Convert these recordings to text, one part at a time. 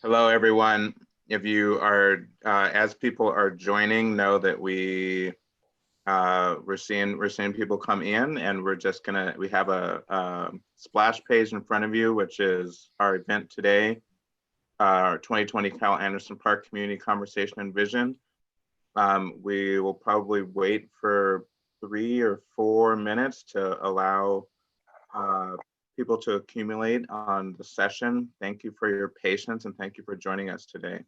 Hello, everyone. If you are, as people are joining, know that we're seeing people come in, and we have a splash page in front of you, which is our event today, our 2020 Cal Anderson Park Community Conversation and Vision. We will probably wait for 3 or 4 minutes to allow people to accumulate on the session. Thank you for your patience and thank you for joining us today.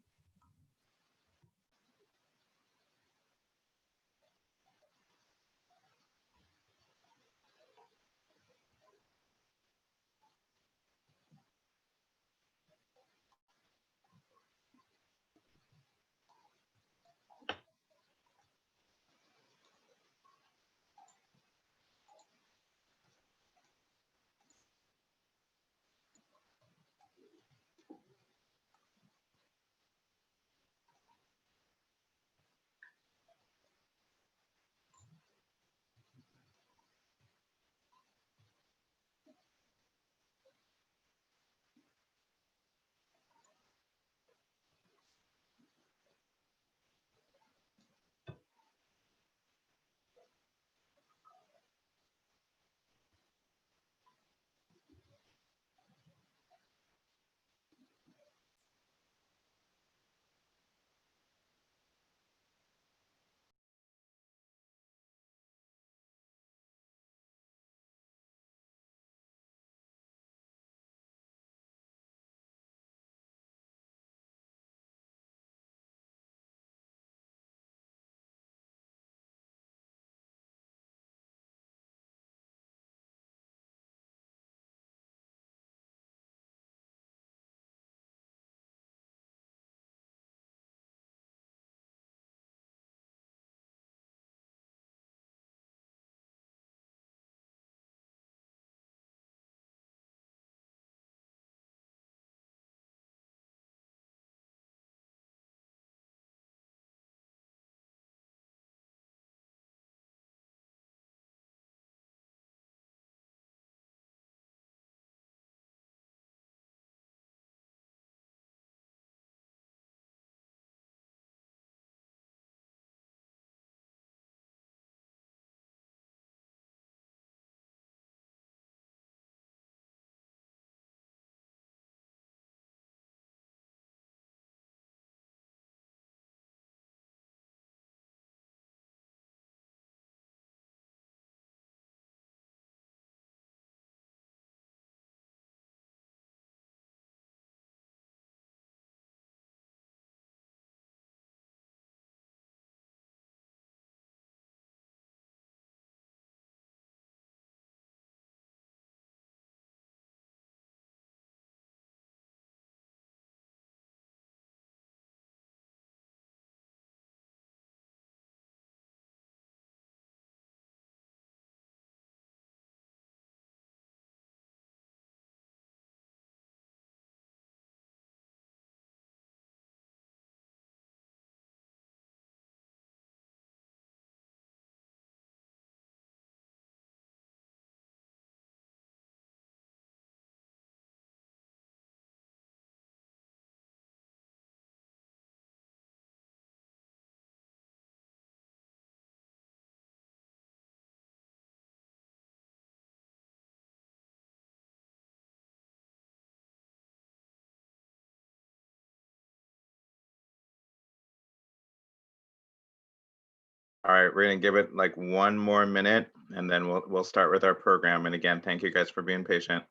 All right, we're gonna give it like 1 more minute and then we'll start with our program. And again, thank you guys for being patient.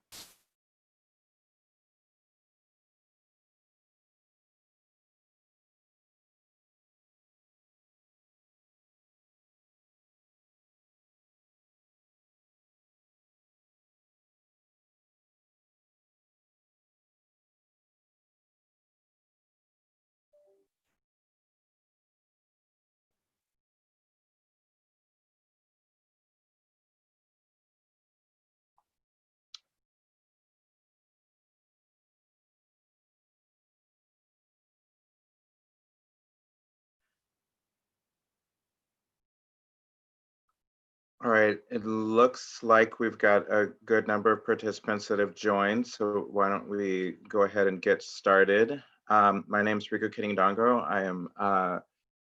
All right, it looks like we've got a good number of participants that have joined, so why don't we go ahead and get started. My name is Rico Kidding-Dongo. I am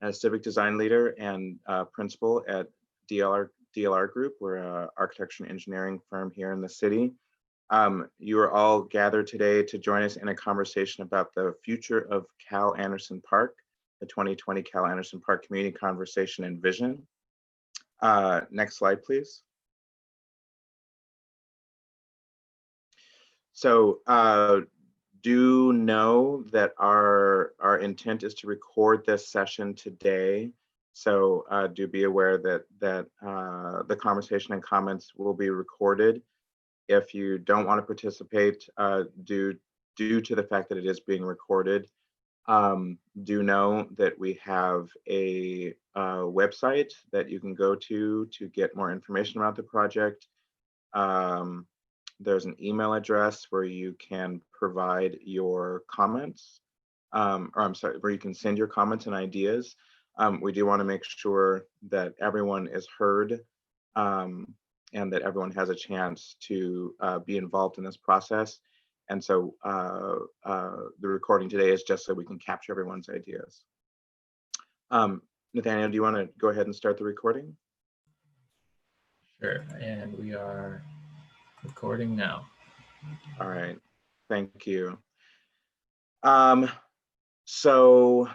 a civic design leader and principal at DLR Group. We're an architecture and engineering firm here in the city. You are all gathered today to join us in a conversation about the future of Cal Anderson Park, the 2020 Cal Anderson Park Community Conversation and Vision. Next slide, please. So do know that our intent is to record this session today. So do be aware that the conversation and comments will be recorded. If you don't want to participate due to the fact that it is being recorded, do know that we have a website that you can go to get more information about the project. There's an email address where you can provide your comments, or I'm sorry, where you can send your comments and ideas. We do want to make sure that everyone is heard and that everyone has a chance to be involved in this process. And so the recording today is just so we can capture everyone's ideas. Nathaniel, do you want to go ahead and start the recording? Sure, and we are recording now. All right, thank you. So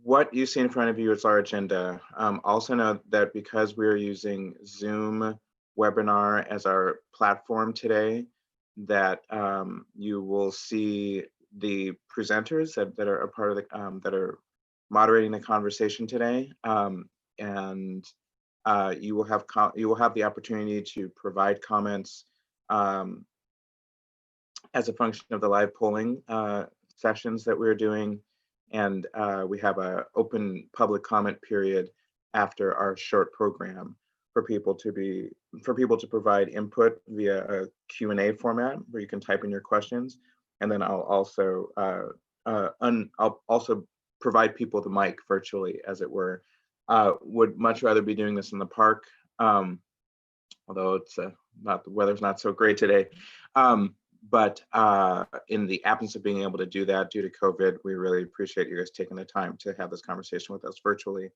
what you see in front of you is our agenda. Also note that because we're using Zoom webinar as our platform today, that you will see the presenters that are a part of the that are moderating the conversation today, and you will have the opportunity to provide comments as a function of the live polling sessions that we're doing, and we have an open public comment period after our short program for people to provide input via a Q&A format where you can type in your questions, and then I'll also provide people the mic virtually, as it were. Would much rather be doing this in the park, although it's the weather's not so great today. But in the absence of being able to do that due to COVID, we really appreciate you guys taking the time to have this conversation with us virtually.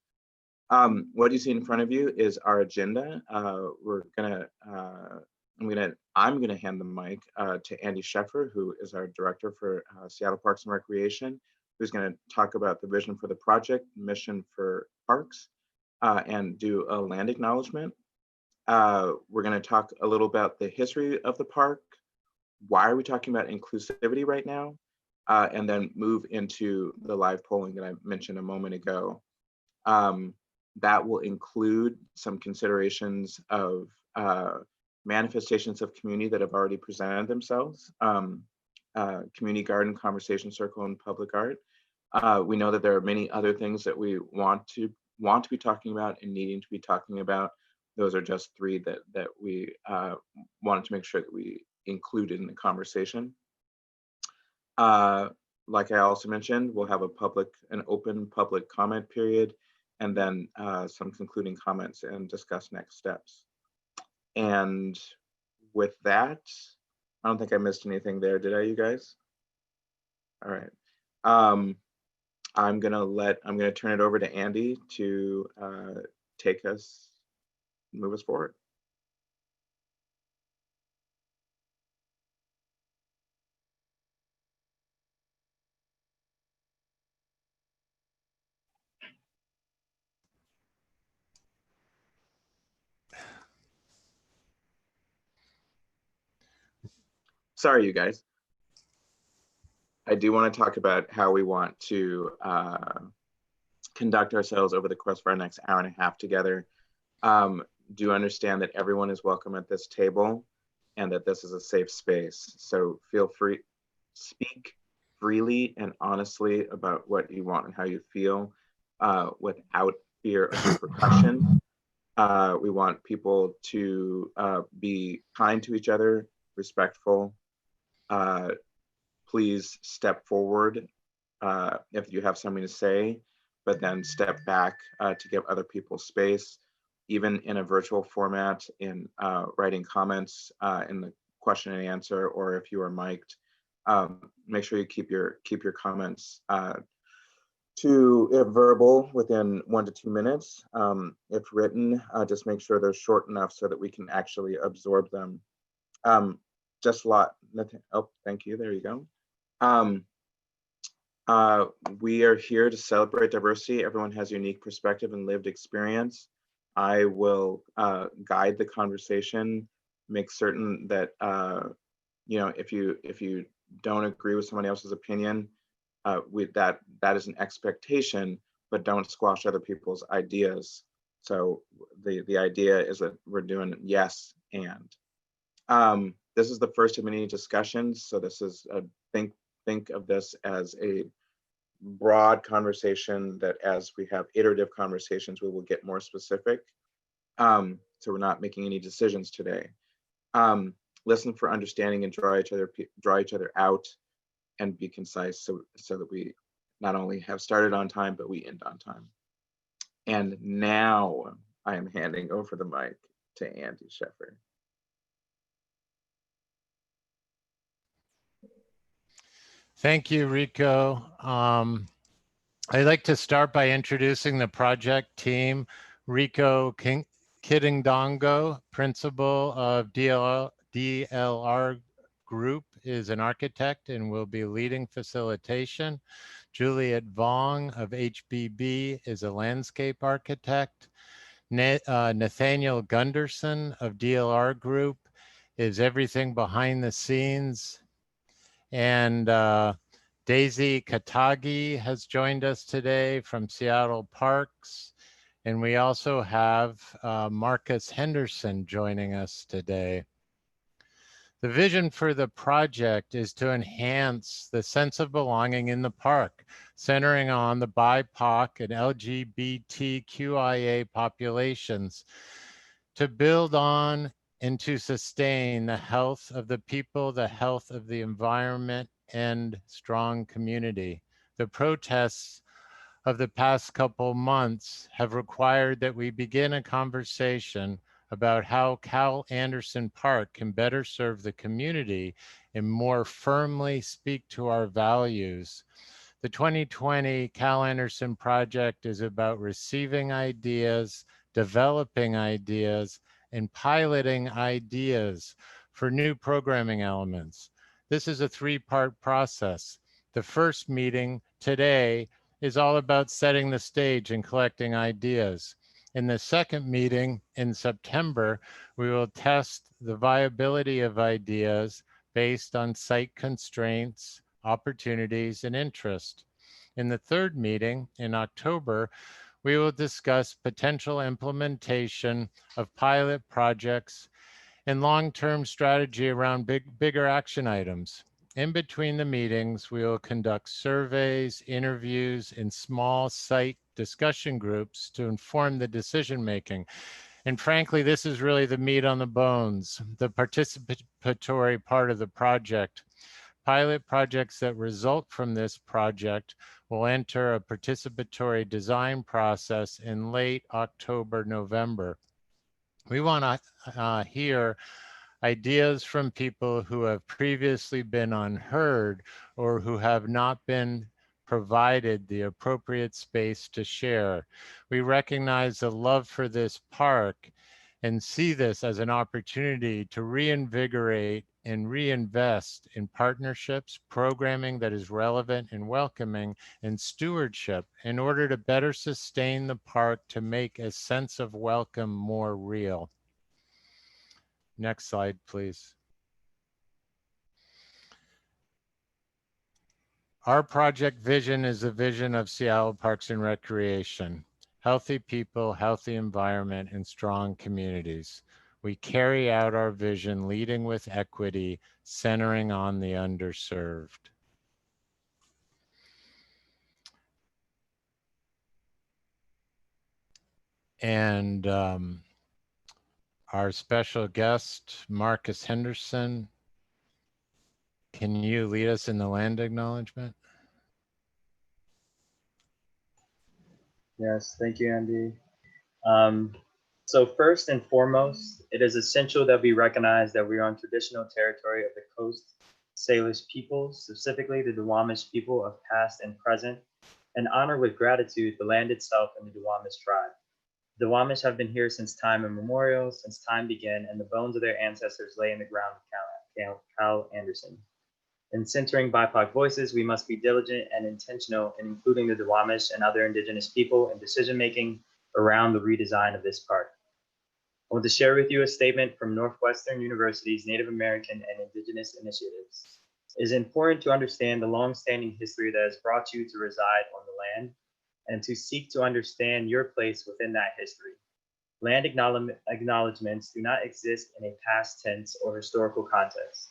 What you see in front of you is our agenda. I'm gonna hand the mic to Andy Sheffer, who is our director for Seattle Parks and Recreation, who's gonna talk about the vision for the project, mission for parks, and do a land acknowledgement. We're gonna talk a little about the history of the park. Why are we talking about inclusivity right now? And then move into the live polling that I mentioned a moment ago. That will include some considerations of manifestations of community that have already presented themselves, community garden, conversation circle, and public art. We know that there are many other things that we want to be talking about and needing to be talking about. Those are just three that we wanted to make sure that we included in the conversation. Like I also mentioned, we'll have an open public comment period, and then some concluding comments and discuss next steps. And with that, I don't think I missed anything there, did I, you guys? All right. I'm gonna turn it over to Andy to move us forward. Sorry, you guys. I do want to talk about how we want to conduct ourselves over the course of our next hour and a half together. Do understand that everyone is welcome at this table and that this is a safe space. So feel free, speak freely and honestly about what you want and how you feel without fear of repercussion. We want people to be kind to each other, respectful. Please step forward if you have something to say, but then step back to give other people space, even in a virtual format, in writing comments in the question and answer, or if you are mic'd, make sure you keep your comments to verbal within 1 to 2 minutes. If written, just make sure they're short enough so that we can actually absorb them. Just a lot. Oh, thank you. There you go. We are here to celebrate diversity. Everyone has unique perspective and lived experience. I will guide the conversation, make certain that you know, if you don't agree with someone else's opinion, that is an expectation, but don't squash other people's ideas. So the idea is that we're doing yes and. This is the first of many discussions, so this is think of this as a broad conversation that as we have iterative conversations, we will get more specific. So we're not making any decisions today. Listen for understanding and draw each other out and be concise so that we not only have started on time, but we end on time. And now I am handing over the mic to Andy Sheffer. Thank you, Rico. I'd like to start by introducing the project team. Rico Kidingdongo, principal of DLR Group, is an architect and will be leading facilitation. Juliet Vong of HBB is a landscape architect. Nathaniel Gunderson of DLR Group is everything behind the scenes. And Daisy Katagi has joined us today from Seattle Parks. And we also have Marcus Henderson joining us today. The vision for the project is to enhance the sense of belonging in the park, centering on the BIPOC and LGBTQIA populations, to build on and to sustain the health of the people, the health of the environment, and strong community. The protests of the past couple months have required that we begin a conversation about how Cal Anderson Park can better serve the community and more firmly speak to our values. The 2020 Cal Anderson project is about receiving ideas, developing ideas, and piloting ideas for new programming elements. This is a three-part process. The first meeting today is all about setting the stage and collecting ideas. In the second meeting in September, we will test the viability of ideas based on site constraints, opportunities, and interest. In the third meeting in October, we will discuss potential implementation of pilot projects and long-term strategy around bigger action items. In between the meetings, we will conduct surveys, interviews, and small site discussion groups to inform the decision-making. And frankly, this is really the meat on the bones, the participatory part of the project. Pilot projects that result from this project will enter a participatory design process in late October, November. We want to hear ideas from people who have previously been unheard or who have not been provided the appropriate space to share. We recognize the love for this park and see this as an opportunity to reinvigorate and reinvest in partnerships, programming that is relevant and welcoming, and stewardship in order to better sustain the park to make a sense of welcome more real. Next slide, please. Our project vision is the vision of Seattle Parks and Recreation. Healthy people, healthy environment, and strong communities. We carry out our vision leading with equity, centering on the underserved. And our special guest, Marcus Henderson, can you lead us in the land acknowledgement? Yes, thank you, Andy. So first and foremost, it is essential that we recognize that we are on traditional territory of the coast Salish peoples, specifically the Duwamish people of past and present, and honor with gratitude the land itself and the Duwamish tribe. The Duwamish have been here since time immemorial, since time began, and the bones of their ancestors lay in the ground of Cal Anderson. In centering BIPOC voices, we must be diligent and intentional in including the Duwamish and other indigenous people in decision-making around the redesign of this park. I want to share with you a statement from Northwestern University's Native American and Indigenous Initiatives. It is important to understand the long-standing history that has brought you to reside on the land and to seek to understand your place within that history. Land acknowledgements do not exist in a past tense or historical context.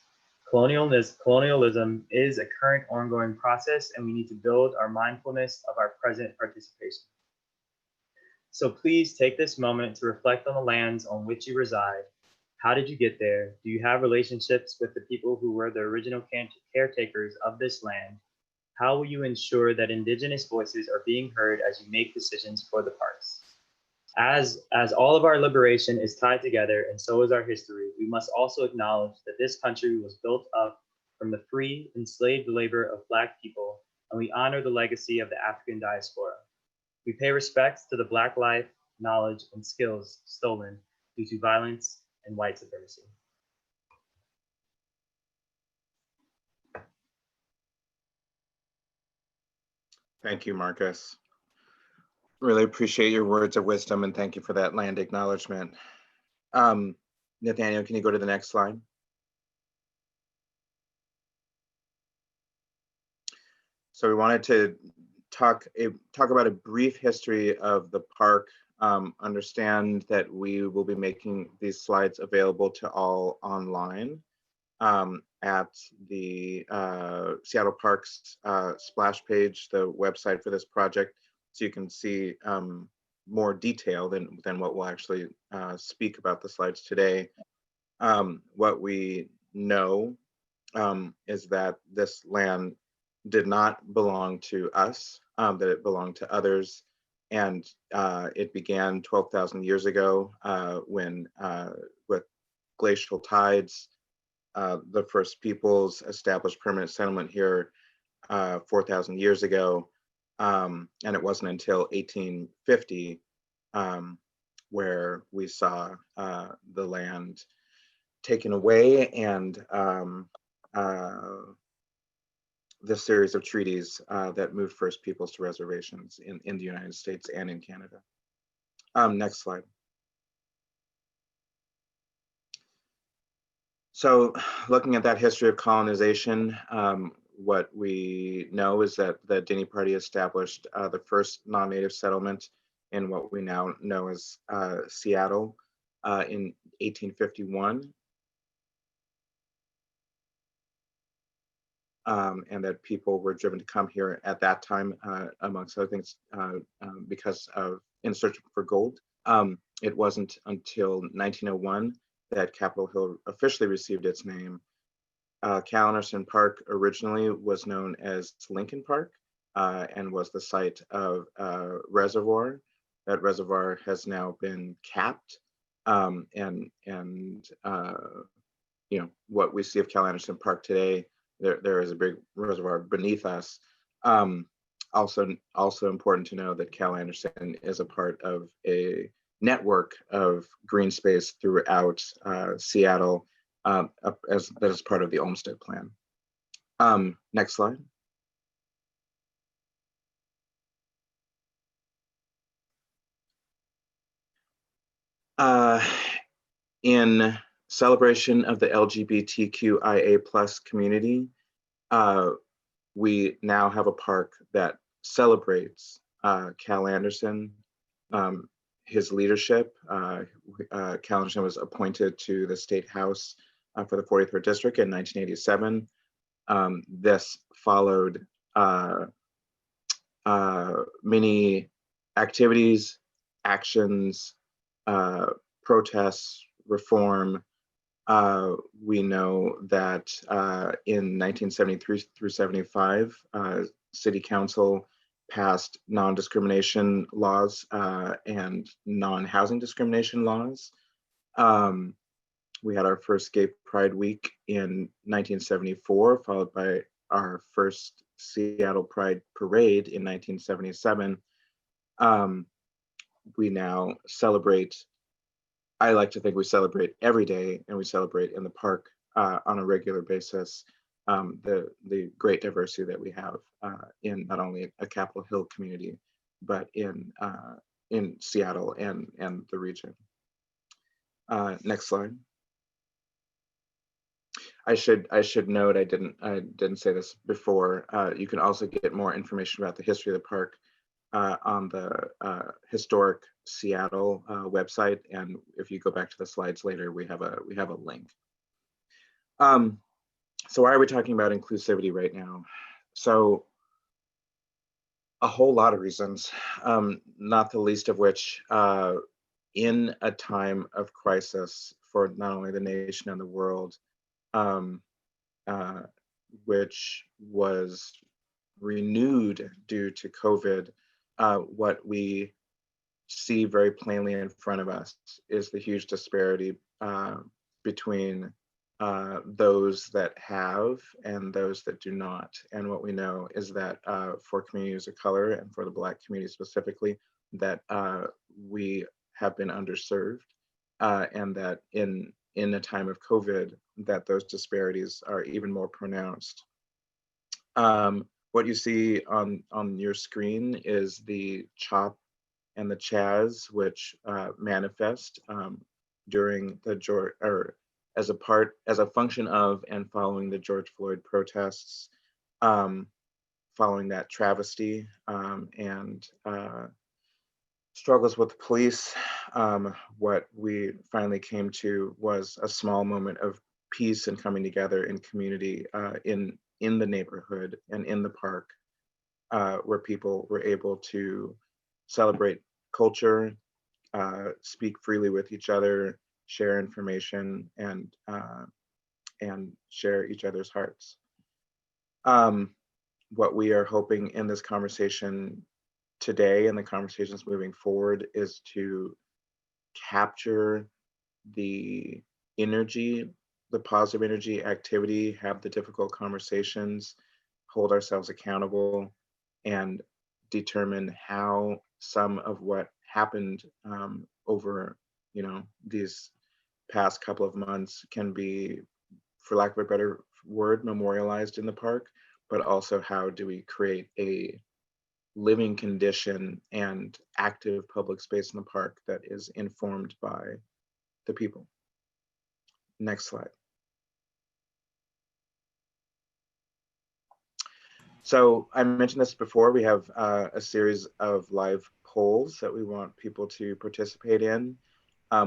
Colonialism is a current ongoing process, and we need to build our mindfulness of our present participation. So please take this moment to reflect on the lands on which you reside. How did you get there? Do you have relationships with the people who were the original caretakers of this land? How will you ensure that indigenous voices are being heard as you make decisions for the parks? As all of our liberation is tied together and so is our history, we must also acknowledge that this country was built up from the free enslaved labor of Black people, and we honor the legacy of the African diaspora. We pay respects to the Black life, knowledge, and skills stolen due to violence and white supremacy. Thank you, Marcus. Really appreciate your words of wisdom, and thank you for that land acknowledgement. Nathaniel, can you go to the next slide? So we wanted to talk about a brief history of the park. Understand that we will be making these slides available to all online at the Seattle Parks splash page, the website for this project, so you can see more detail than what we'll actually speak about the slides today. What we know is that this land did not belong to us, that it belonged to others. And it began 12,000 years ago when with glacial tides, the first peoples established permanent settlement here 4,000 years ago. And it wasn't until 1850 where we saw the land taken away and the series of treaties that moved First Peoples to reservations in the United States and in Canada. Next slide. So looking at that history of colonization, what we know is that the Dinny Party established the first non-native settlement in what we now know as Seattle in 1851. And that people were driven to come here at that time, amongst other things, because of in search for gold. It wasn't until 1901 that Capitol Hill officially received its name. Cal Anderson Park originally was known as Lincoln Park and was the site of a reservoir. That reservoir has now been capped, and you know what we see of Cal Anderson Park today. There is a big reservoir beneath us. Also important to know that Cal Anderson is a part of a network of green space throughout Seattle that is part of the Olmsted Plan. Next slide. In celebration of the LGBTQIA+ community, we now have a park that celebrates Cal Anderson, his leadership. Cal Anderson was appointed to the State House for the 43rd District in 1987. This followed many activities, actions, protests, reform. We know that in 1973 through 75, City Council passed non-discrimination laws and non-housing discrimination laws. We had our first Gay Pride Week in 1974, followed by our first Seattle Pride Parade in 1977. We now celebrate, I like to think we celebrate every day, and we celebrate in the park on a regular basis the great diversity that we have in not only a Capitol Hill community, but in Seattle and the region. Next slide. I should note, I didn't say this before. You can also get more information about the history of the park on the historic Seattle website, and if you go back to the slides later, we have a link. So why are we talking about inclusivity right now? So a whole lot of reasons, not the least of which, in a time of crisis for not only the nation and the world, which was renewed due to COVID, what we see very plainly in front of us is the huge disparity between those that have and those that do not. And what we know is that for communities of color and for the Black community specifically, that we have been underserved, and that in a time of COVID, that those disparities are even more pronounced. What you see on your screen is the CHOP and the CHAZ, which manifest during the as a function of and following the George Floyd protests, following that travesty and struggles with the police. What we finally came to was a small moment of peace and coming together in community in the neighborhood and in the park, where people were able to celebrate culture, speak freely with each other, share information, and share each other's hearts. What we are hoping in this conversation today and the conversations moving forward is to capture the energy, the positive energy, activity, have the difficult conversations, hold ourselves accountable, and determine how some of what happened over these past couple of months can be, for lack of a better word, memorialized in the park, but also how do we create a living condition and active public space in the park that is informed by the people. Next slide. So I mentioned this before, we have a series of live polls that we want people to participate in.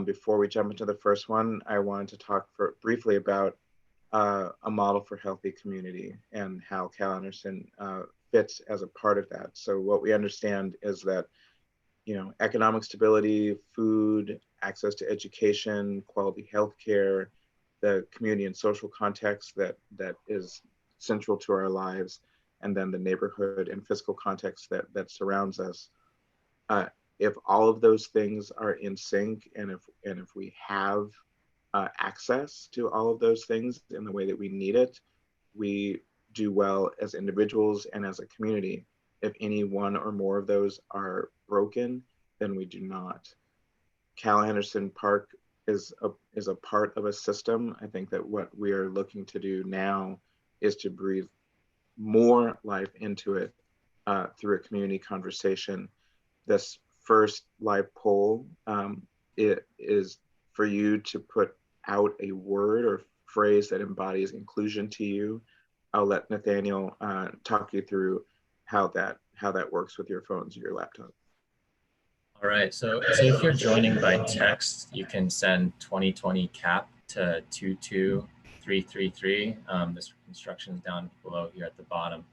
Before we jump into the first one, I wanted to talk briefly about a model for healthy community and how Cal Anderson fits as a part of that. So what we understand is that, economic stability, food, access to education, quality healthcare, the community and social context that is central to our lives, and then the neighborhood and physical context that surrounds us. If all of those things are in sync, and if we have access to all of those things in the way that we need it, we do well as individuals and as a community. If any one or more of those are broken, then we do not. Cal Anderson Park is a part of a system. I think that what we are looking to do now is to breathe more life into it through a community conversation. This first live poll, it is for you to put out a word or phrase that embodies inclusion to you. I'll let Nathaniel talk you through how that works with your phones or your laptop. All right, so if you're joining by text, you can send 2020 CAP to 22333. This instruction is down below here at the bottom.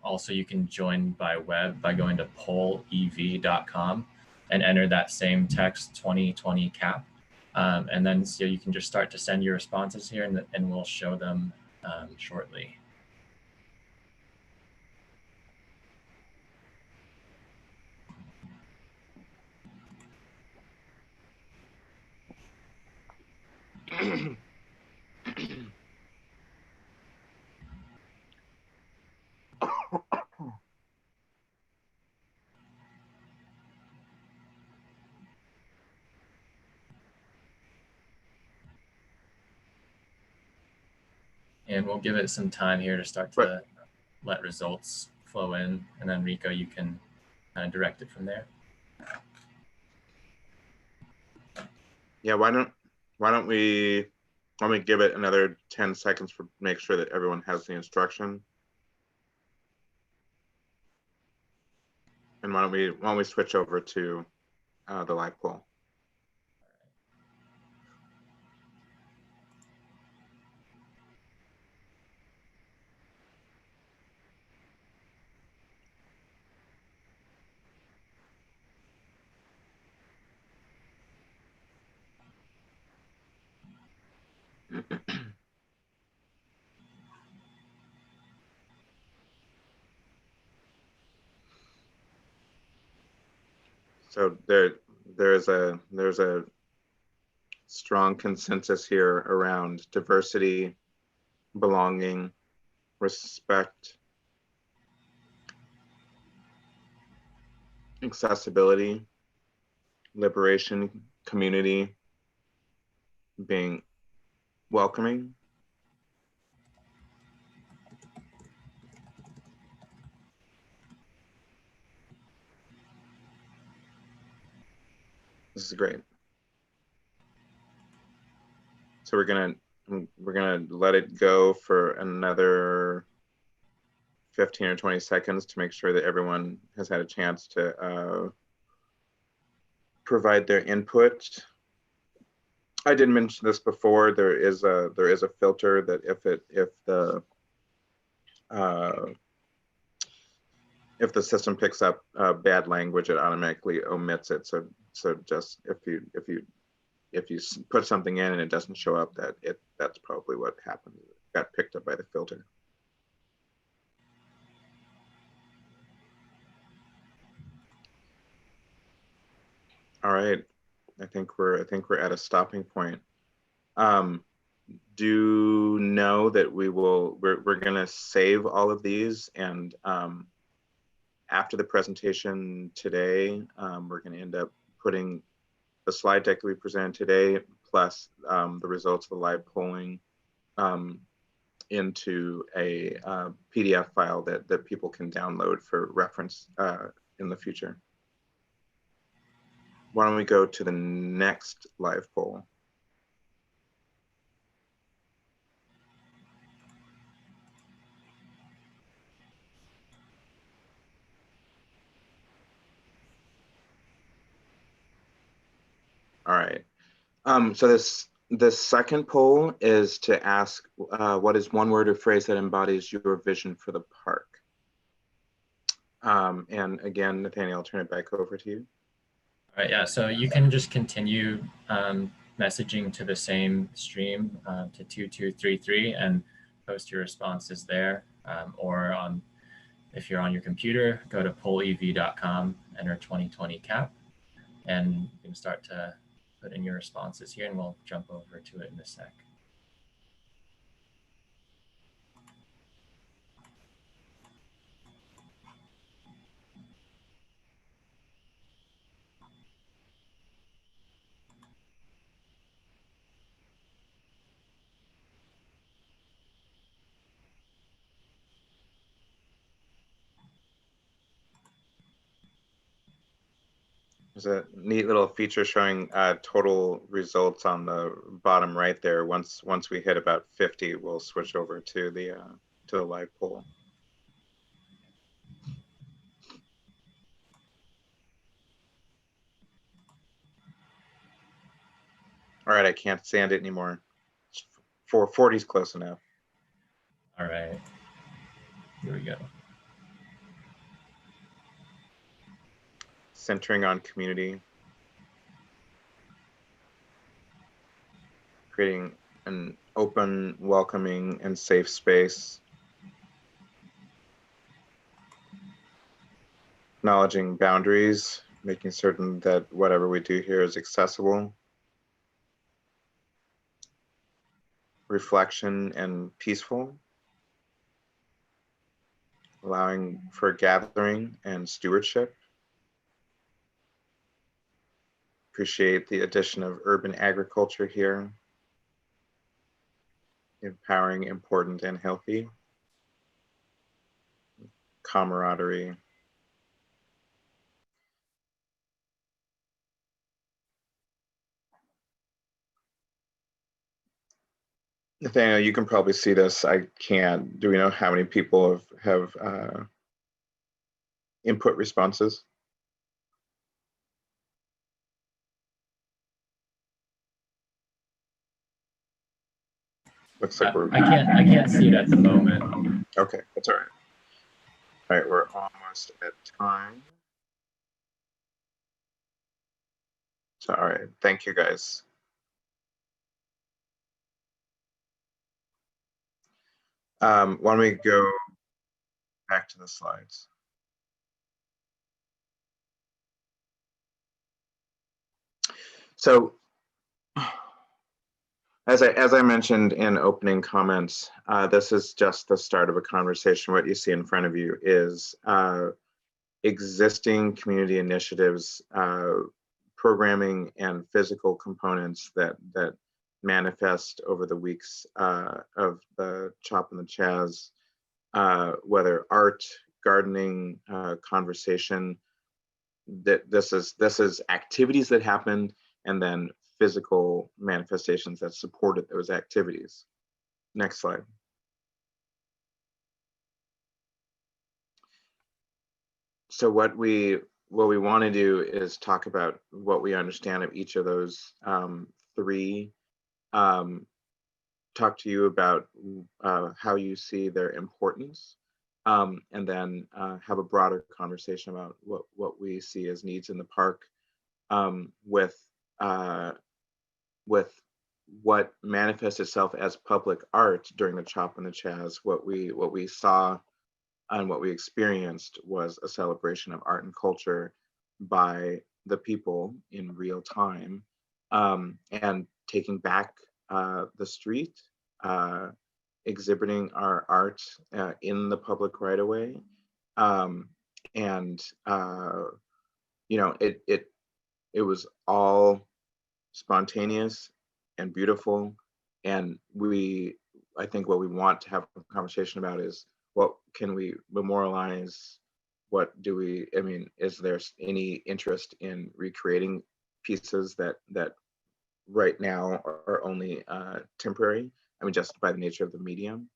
Also, you can join by web by going to pollev.com and enter that same text 2020 CAP. And then so you can just start to send your responses here, and we'll show them shortly. And we'll give it some time here to start to let results flow in. And then Rico, you can kind of direct it from there. Yeah, why don't we give it another 10 seconds for make sure that everyone has the instruction. And why don't we switch over to the live poll. So there's a strong consensus here around diversity, belonging, respect, accessibility, liberation, community, being welcoming. This is great. So we're gonna let it go for another 15 or 20 seconds to make sure that everyone has had a chance to provide their input. I did mention this before. There is a filter that if the system picks up bad language, it automatically omits it. So just if you put something in and it doesn't show up, that's probably what happened. It got picked up by the filter. All right, I think we're at a stopping point. Do know that we're gonna save all of these, and after the presentation today, we're gonna end up putting the slide deck that we presented today, plus the results of the live polling into a PDF file that people can download for reference in the future. Why don't we go to the next live poll? All right. So this second poll is to ask what is one word or phrase that embodies your vision for the park? And again, Nathaniel, I'll turn it back over to you. All right, yeah, so you can just continue messaging to the same stream to 2233 and post your responses there. Or if you're on your computer, go to pollev.com, enter 2020 CAP, and you can start to put in your responses here, and we'll jump over to it in a sec. There's a neat little feature showing total results on the bottom right there. Once we hit about 50, we'll switch over to the live poll. All right, I can't stand it anymore. 440 is close enough. All right, here we go. Centering on community. Creating an open, welcoming, and safe space. Acknowledging boundaries, making certain that whatever we do here is accessible. reflection, and peaceful, allowing for gathering and stewardship. Appreciate the addition of urban agriculture here. Empowering, important, and healthy. Camaraderie. Nathaniel, you can probably see this. I can't. Do we know how many people have input responses? Looks like we're I can't see it at the moment. okay. That's all right. All right, we're almost at time. So, all right. Thank you, guys. Why don't we go back to the slides? So, as I mentioned in opening comments, this is just the start of a conversation. What you see in front of you is existing community initiatives, programming and physical components that manifest over the weeks of the Chop and the Chaz, whether art, gardening, conversation. This is activities that happen, and then physical manifestations that supported those activities. Next slide. So what we want to do is talk about what we understand of each of those three. Talk to you about how you see their importance, and then have a broader conversation about what we see as needs in the park, with what manifests itself as public art during the Chop and the Chaz. What we saw and what we experienced was a celebration of art and culture by the people in real time, and taking back the street, exhibiting our art in the public right of way. And you know, it was all spontaneous and beautiful. And I think what we want to have a conversation about is, what can we memorialize? What do we, I mean, is there any interest in recreating pieces that right now are only temporary? I mean, just by the nature of the medium,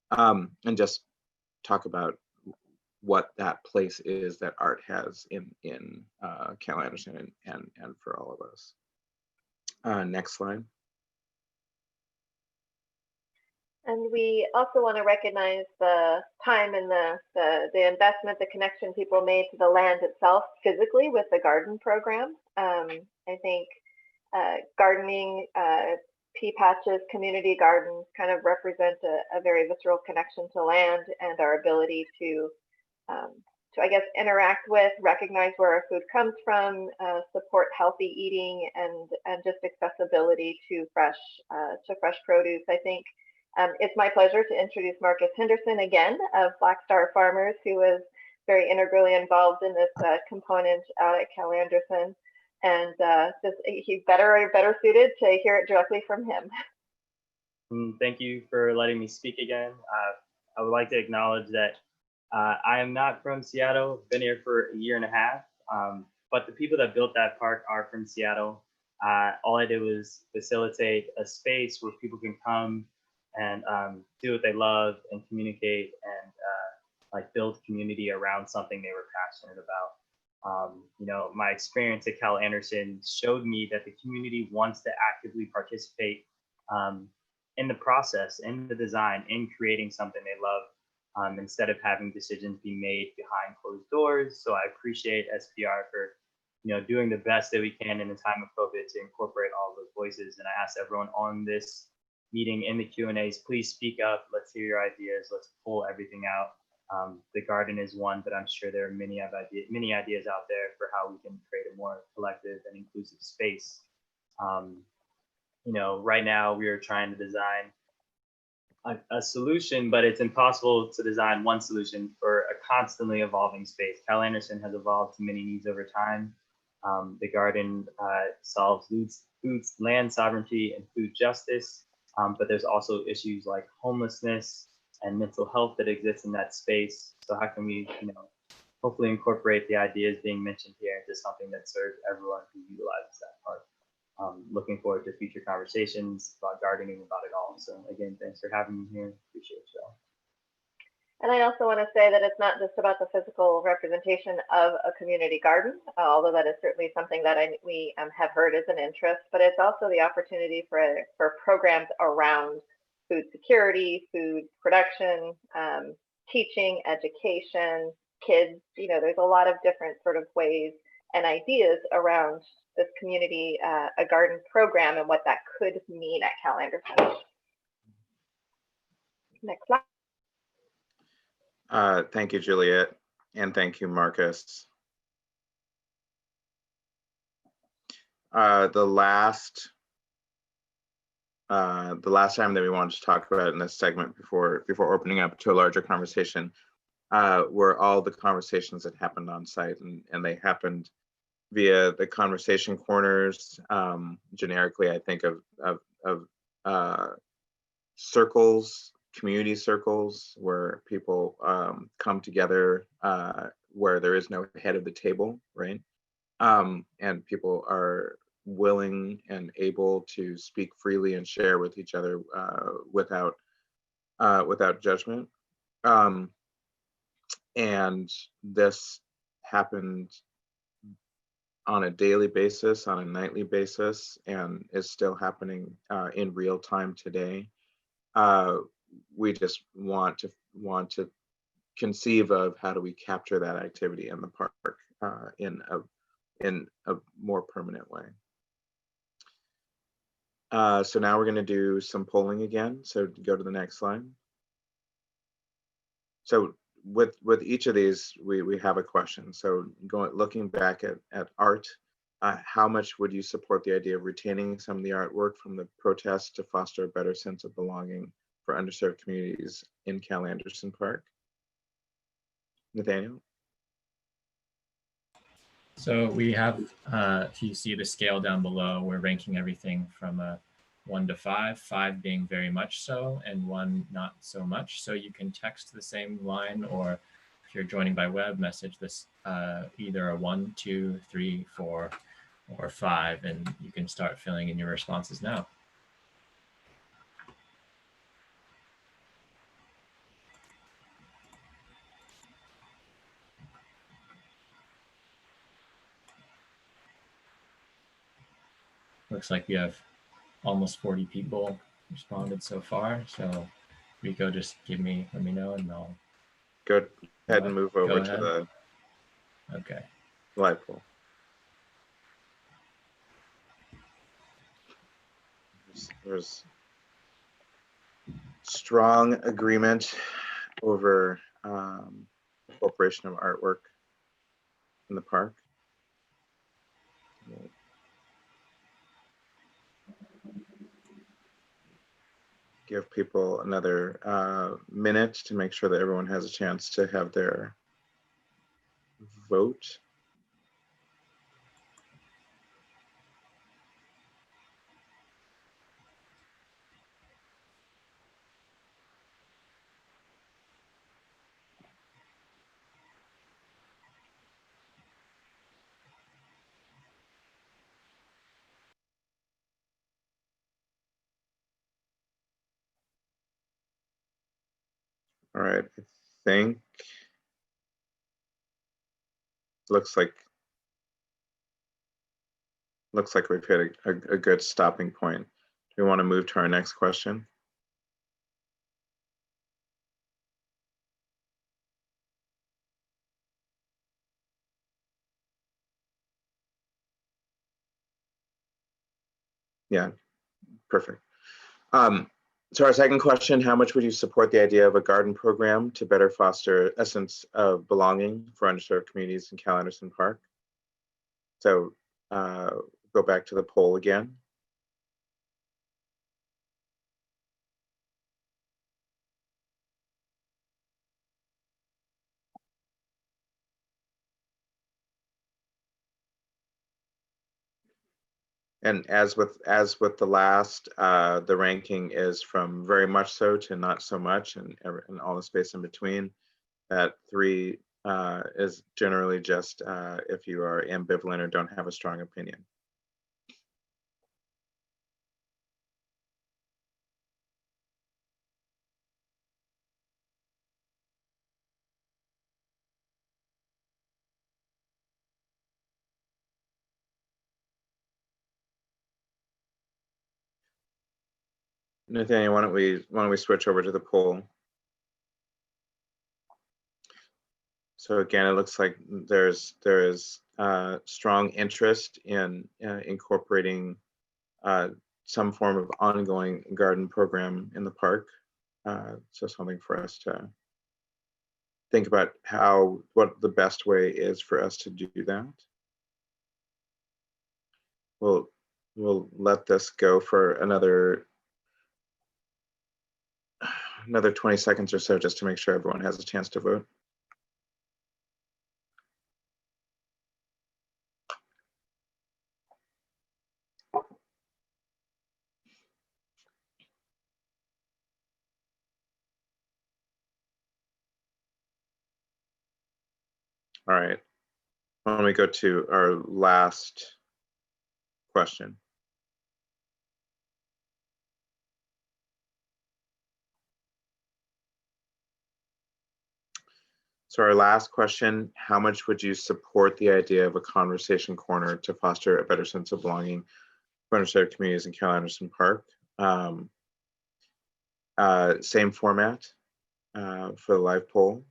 and just talk about what that place is that art has in Cal Anderson and for all of us. Next slide. And we also want to recognize the time and the investment, the connection people made to the land itself physically with the garden program. I think gardening, pea patches, community gardens kind of represent a very visceral connection to land and our ability to I guess, interact with, recognize where our food comes from, support healthy eating, and just accessibility to fresh produce. I think it's my pleasure to introduce Marcus Henderson again of Black Star Farmers, who was very integrally involved in this component out at Cal Anderson, and he's better suited to hear it directly from him. Thank you for letting me speak again. I would like to acknowledge that I am not from Seattle, been here for a year and a half, but the people that built that park are from Seattle. All I did was facilitate a space where people can come and do what they love and communicate and like build community around something they were passionate about. You know, my experience at Cal Anderson showed me that the community wants to actively participate in the process, in the design, in creating something they love. Instead of having decisions be made behind closed doors. So I appreciate SPR for, you know, doing the best that we can in the time of COVID to incorporate all of those voices. And I ask everyone on this meeting in the Q&As, please speak up. Let's hear your ideas. Let's pull everything out. The garden is one, but I'm sure there are many ideas out there for how we can create a more collective and inclusive space. You know, right now we are trying to design a solution, but it's impossible to design one solution for a constantly evolving space. Cal Anderson has evolved to many needs over time. The garden solves food, land sovereignty, and food justice, but there's also issues like homelessness and mental health that exist in that space. So how can we, hopefully incorporate the ideas being mentioned here into something that serves everyone who utilizes that park? Looking forward to future conversations about gardening, about it all. So again, thanks for having me here. Appreciate you all. And I also want to say that it's not just about the physical representation of a community garden, although that is certainly something that we have heard is an interest, but it's also the opportunity for programs around food security, food production, teaching, education, kids. There's a lot of different sort of ways and ideas around this community, a garden program, and what that could mean at Cal Anderson. Next slide. Thank you, Juliet, and thank you, Marcus. The last time that we wanted to talk about in this segment before opening up to a larger conversation were all the conversations that happened on site, and they happened via the conversation corners. Generically, I think of circles, community circles, where people come together, where there is no head of the table, right? And people are willing and able to speak freely and share with each other without judgment. And this happened on a daily basis, on a nightly basis, and is still happening in real time today. We just want to conceive of how do we capture that activity in the park in a more permanent way. So now we're going to do some polling again. So go to the next slide. So with each of these, we have a question. So looking back at art, how much would you support the idea of retaining some of the artwork from the protests to foster a better sense of belonging for underserved communities in Cal Anderson Park? Nathaniel? So we have, if you see the scale down below, we're ranking everything from a 1 to 5, 5 being very much so, and 1 not so much. So you can text the same line, or if you're joining by web, message this either a 1, 2, 3, 4, or 5, and you can start filling in your responses now. Looks like we have almost 40 people responded so far. So Rico, just let me know, and I'll go ahead and move over to the live poll. There's strong agreement over incorporation of artwork in the park. Give people another minute to make sure that everyone has a chance to have their vote. All right, I think looks like we've hit a good stopping point. Do we want to move to our next question? Yeah, perfect. So our second question, how much would you support the idea of a garden program to better foster a sense of belonging for underserved communities in Cal Anderson Park? So go back to the poll again. And as with the last, the ranking is from very much so to not so much, and all the space in between. That 3 is generally just if you are ambivalent or don't have a strong opinion. Nathaniel, why don't we switch over to the poll? So again, it looks like there is strong interest in incorporating some form of ongoing garden program in the park. So something for us to think about what the best way is for us to do that. We'll let this go for another 20 seconds or so, just to make sure everyone has a chance to vote. All right, why don't we go to our last question? So our last question, how much would you support the idea of a conversation corner to foster a better sense of belonging for underserved communities in Cal Anderson Park? Same format for the live poll.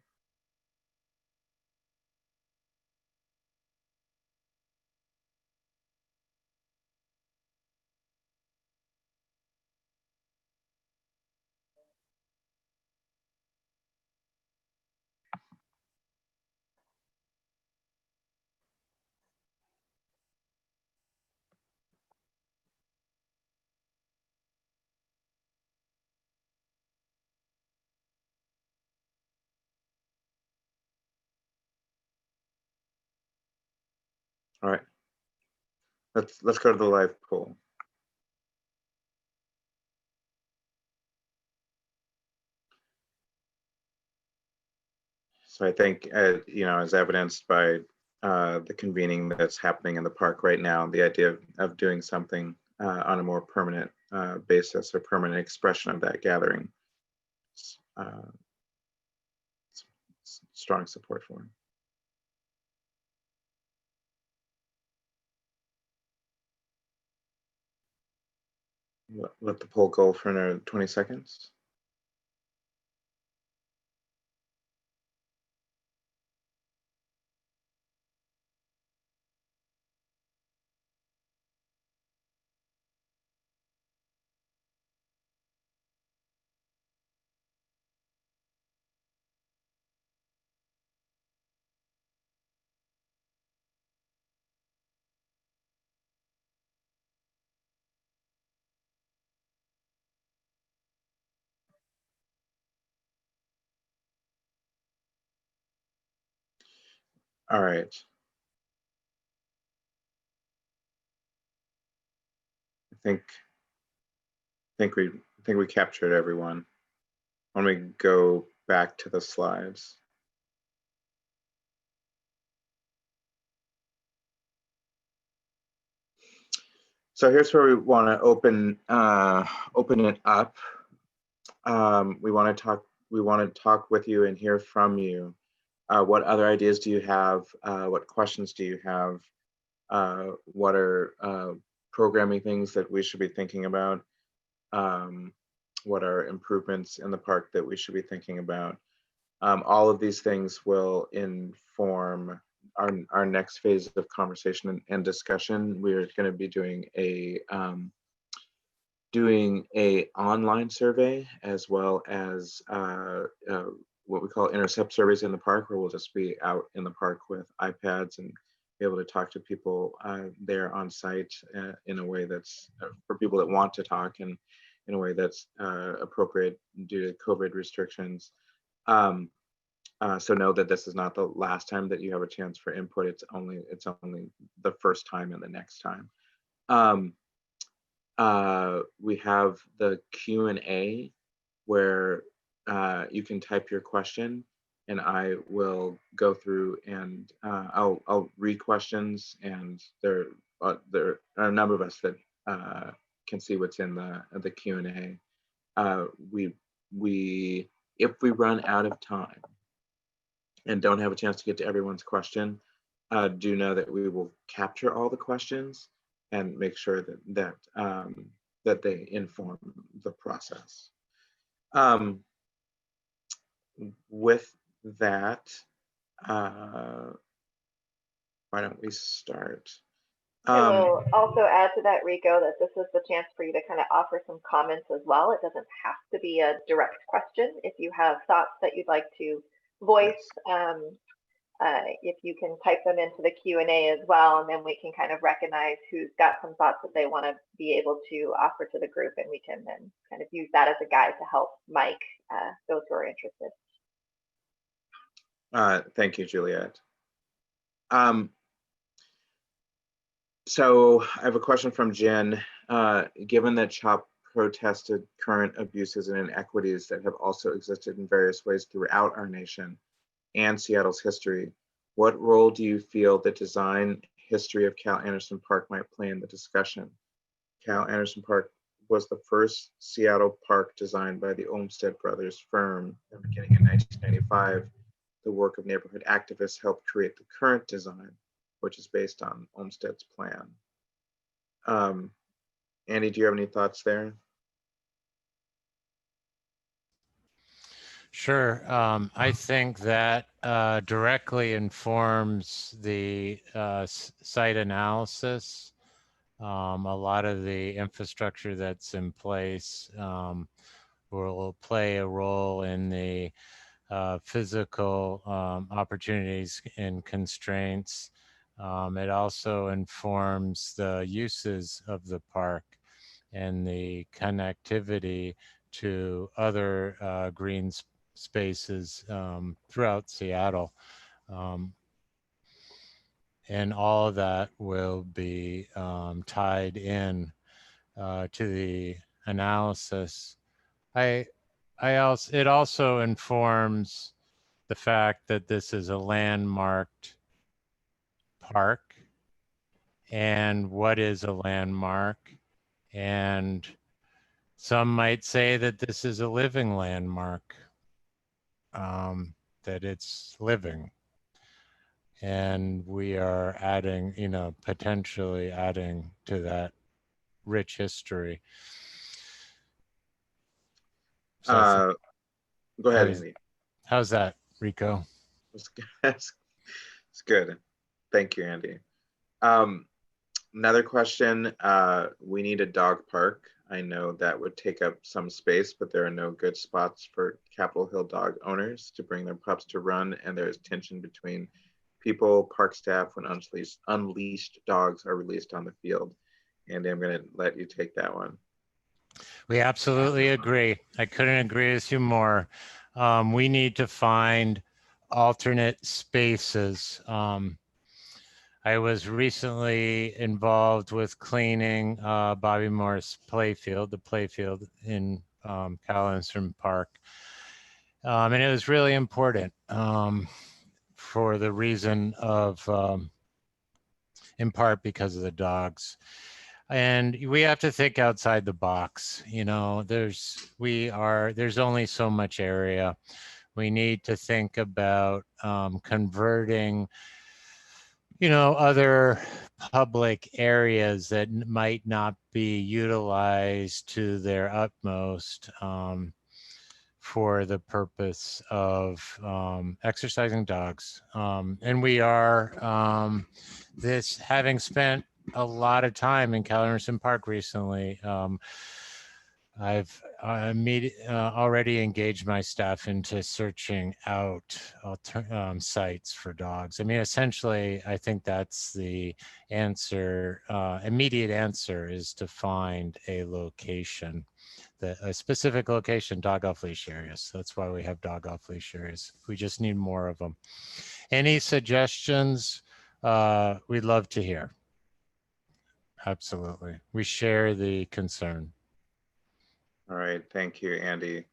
All right, let's go to the live poll. So I think, as evidenced by the convening that's happening in the park right now, the idea of doing something on a more permanent basis or permanent expression of that gathering, strong support for. Let the poll go for another 20 seconds. All right. I think we captured everyone. When we go back to the slides. So here's where we want to open it up. We want to talk with you and hear from you. What other ideas do you have? What questions do you have? What are programming things that we should be thinking about? What are improvements in the park that we should be thinking about? All of these things will inform our next phase of conversation and discussion. We're going to be doing a online survey, as well as what we call intercept surveys in the park, where we'll just be out in the park with iPads and be able to talk to people there on site in a way that's for people that want to talk, and in a way that's appropriate due to COVID restrictions. So know that this is not the last time that you have a chance for input. It's only the first time and the next time. we have the Q&A where you can type your question and I will go through and I'll read questions, and there are a number of us that can see what's in the Q&A. We if we run out of time and don't have a chance to get to everyone's question, do know that we will capture all the questions and make sure that they inform the process. With that, why don't we start? I will also add to that, Rico, that this is the chance for you to kind of offer some comments as well. It doesn't have to be a direct question. If you have thoughts that you'd like to voice, if you can type them into the Q&A as well, and then we can kind of recognize who's got some thoughts that they want to be able to offer to the group, and we can then kind of use that as a guide to help Mike those who are interested. Thank you, Juliet. So I have a question from Jen. Given that CHOP protested current abuses and inequities that have also existed in various ways throughout our nation and Seattle's history, what role do you feel the design history of Cal Anderson Park might play in the discussion? Cal Anderson Park was the first Seattle park designed by the Olmsted Brothers firm, and beginning in 1995. The work of neighborhood activists helped create the current design, which is based on Olmsted's plan. Andy, do you have any thoughts there? Sure. I think that directly informs the site analysis. A lot of the infrastructure that's in place will play a role in the physical opportunities and constraints. It also informs the uses of the park and the connectivity to other green spaces throughout Seattle. And all of that will be tied in to the analysis. It also informs the fact that this is a landmarked park, and what is a landmark, and some might say that this is a living landmark, that it's living, and we are adding, potentially adding to that rich history. So go ahead, Andy. How's that, Rico? It's good. Thank you, Andy. Another question. We need a dog park. I know that would take up some space, but there are no good spots for Capitol Hill dog owners to bring their pups to run, and there's tension between people, park staff, when unleashed dogs are released on the field. Andy, I'm going to let you take that one. We absolutely agree. I couldn't agree with you more. We need to find alternate spaces. I was recently involved with cleaning Bobby Morris Playfield, the playfield in Cal Anderson Park. And it was really important for the reason of, in part because of the dogs. And we have to think outside the box. There's only so much area. We need to think about converting other public areas that might not be utilized to their utmost for the purpose of exercising dogs. And we are, having spent a lot of time in Cal Anderson Park recently, I've already engaged my staff into searching out sites for dogs. I mean, essentially, I think that's the answer. Immediate answer is to find a location, a specific location, dog off leash areas. That's why we have dog off leash areas. We just need more of them. Any suggestions? We'd love to hear. Absolutely. We share the concern. All right, thank you, Andy.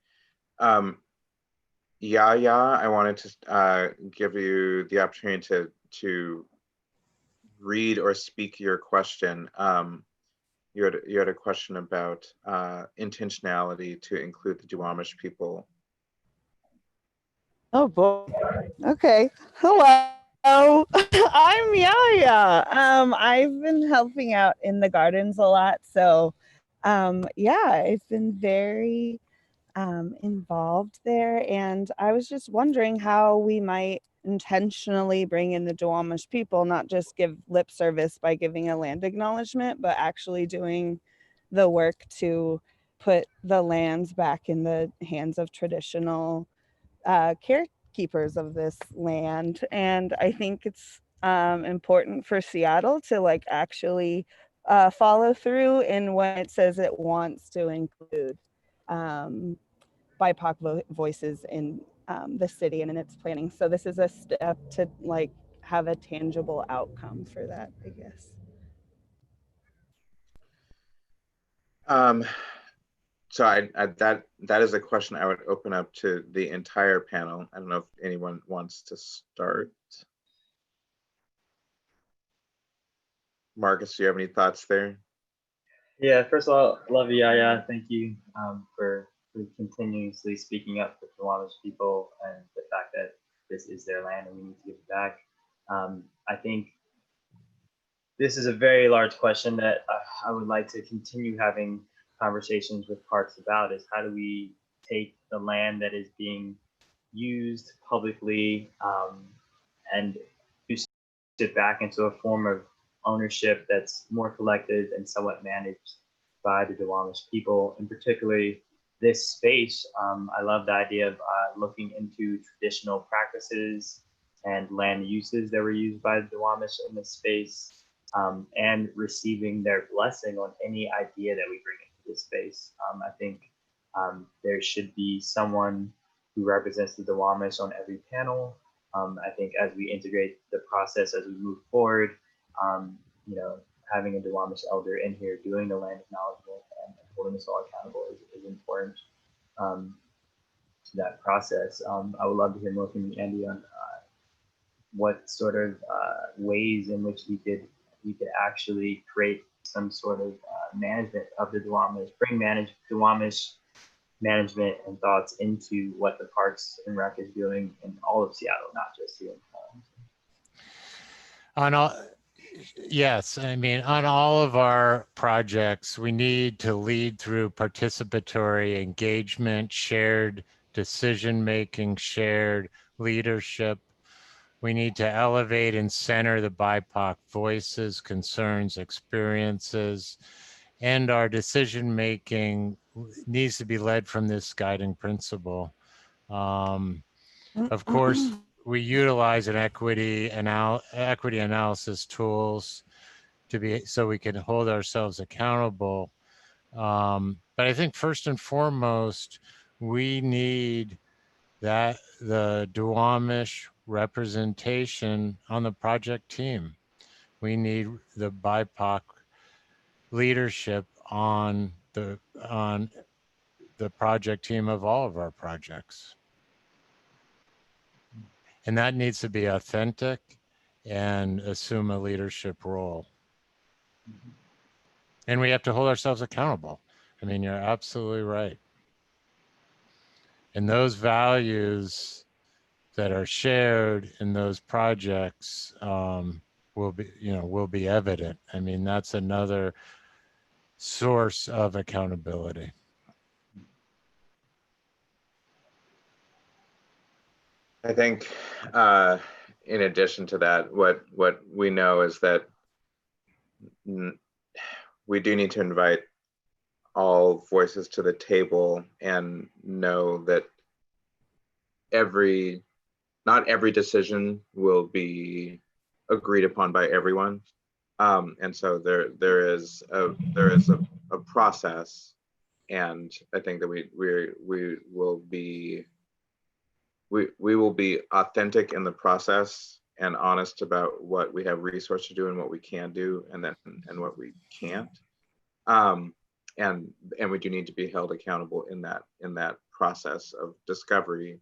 Yaya, I wanted to give you the opportunity to read or speak your question. You had a question about intentionality to include the Duwamish people. Oh boy. Okay. Hello. I'm Yaya. I've been helping out in the gardens a lot. So yeah, I've been very involved there. And I was just wondering how we might intentionally bring in the Duwamish people, not just give lip service by giving a land acknowledgement, but actually doing the work to put the lands back in the hands of traditional carekeepers of this land. And I think it's important for Seattle to like actually follow through in when it says it wants to include BIPOC voices in the city and in its planning. So this is a step to like have a tangible outcome for that, I guess. So that is a question I would open up to the entire panel. I don't know if anyone wants to start. Marcus, do you have any thoughts there? Yeah, first of all, love you, Yaya. Thank you for continuously speaking up for the Duwamish people and the fact that this is their land and we need to give it back. I think this is a very large question that I would like to continue having conversations with parks about is how do we take the land that is being used publicly and use it back into a form of ownership that's more collective and somewhat managed by the Duwamish people, and particularly this space. I love the idea of looking into traditional practices and land uses that were used by the Duwamish in this space, and receiving their blessing on any idea that we bring into this space. I think there should be someone who represents the Duwamish on every panel. I think as we integrate the process, as we move forward, you know, having a Duwamish elder in here doing the land acknowledgement and holding us all accountable is important to that process. I would love to hear more from you, Andy, on what sort of ways in which we could actually create some sort of management of the Duwamish, bring Duwamish management and thoughts into what the Parks and Rec is doing in all of Seattle, not just here in Collins. On all, yes, I mean, on all of our projects, we need to lead through participatory engagement, shared decision-making, shared leadership. We need to elevate and center the BIPOC voices, concerns, experiences, and our decision-making needs to be led from this guiding principle. Of course, we utilize an equity analysis tools to be so we can hold ourselves accountable. But I think first and foremost, we need that the Duwamish representation on the project team. We need the BIPOC leadership on the project team of all of our projects. And that needs to be authentic and assume a leadership role. And we have to hold ourselves accountable. I mean, you're absolutely right. And those values that are shared in those projects will be evident. I mean, that's another source of accountability. I think in addition to that, what we know is that we do need to invite all voices to the table and know that not every decision will be agreed upon by everyone. And so there is a process, and I think that we will be authentic in the process and honest about what we have resource to do and what we can do, and what we can't. And we do need to be held accountable in that process of discovery,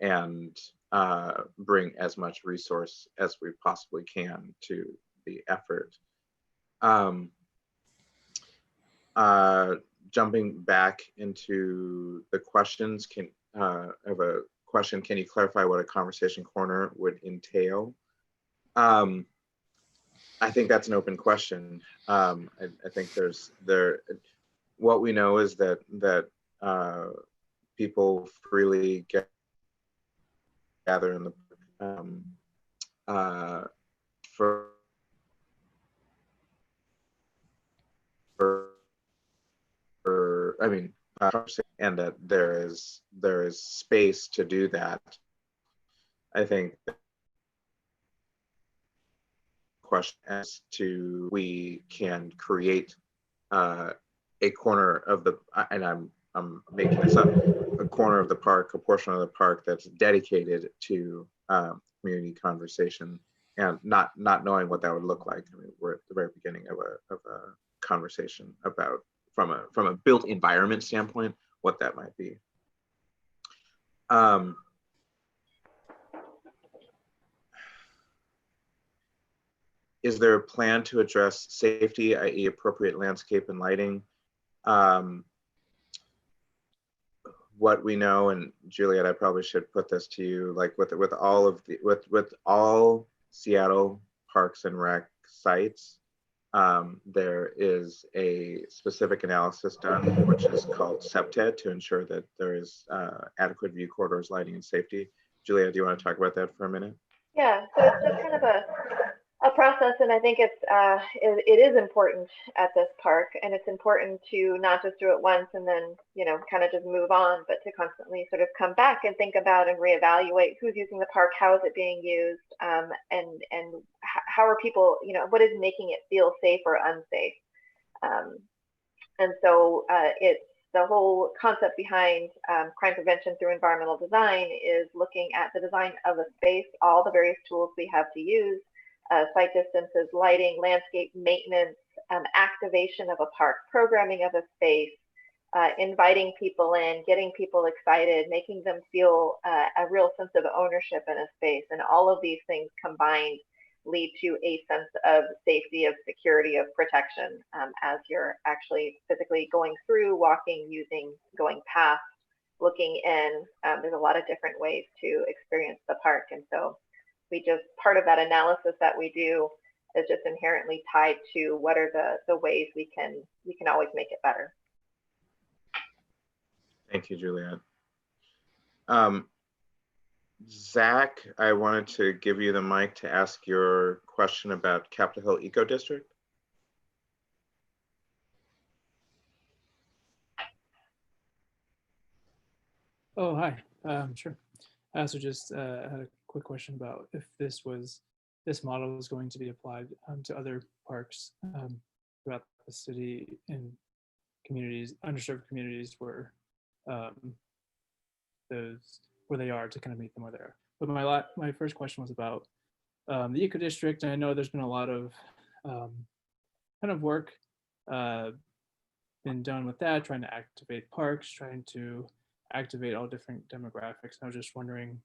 and bring as much resource as we possibly can to the effort. Jumping back into the questions, I have a question. Can you clarify what a conversation corner would entail? I think that's an open question. I think what we know is that people freely gather in the and that there is space to do that. I think the question as to we can create a corner of the, and I'm making this up, a corner of the park, a portion of the park that's dedicated to community conversation, and not knowing what that would look like. I mean, we're at the very beginning of a conversation about, from a built environment standpoint, what that might be. Is there a plan to address safety, i.e. appropriate landscape and lighting? What we know, and Juliet, I probably should put this to you, like with all Seattle Parks and Rec sites, there is a specific analysis done, which is called SEPTED, to ensure that there is adequate view corridors, lighting, and safety. Julia, do you want to talk about that for a minute? Yeah, so it's just kind of a process, and I think it is important at this park, and it's important to not just do it once and then, you know, kind of just move on, but to constantly sort of come back and think about and reevaluate who's using the park, how is it being used, and how are people, you know, what is making it feel safe or unsafe. And so it's the whole concept behind crime prevention through environmental design is looking at the design of a space, all the various tools we have to use, site distances, lighting, landscape maintenance, activation of a park, programming of a space, inviting people in, getting people excited, making them feel a real sense of ownership in a space. And all of these things combined lead to a sense of safety, of security, of protection as you're actually physically going through, walking, using, going past, looking in. There's a lot of different ways to experience the park. And so part of that analysis that we do is just inherently tied to what are the ways we can always make it better. Thank you, Juliet. Zach, I wanted to give you the mic to ask your question about Capitol Hill Eco District. Oh, hi. Sure. So just had a quick question about if this model was going to be applied to other parks throughout the city in communities, underserved communities where they are, to kind of meet them where they are. But my first question was about the eco district. And I know there's been a lot of kind of work been done with that, trying to activate parks, trying to activate all different demographics. I was just wondering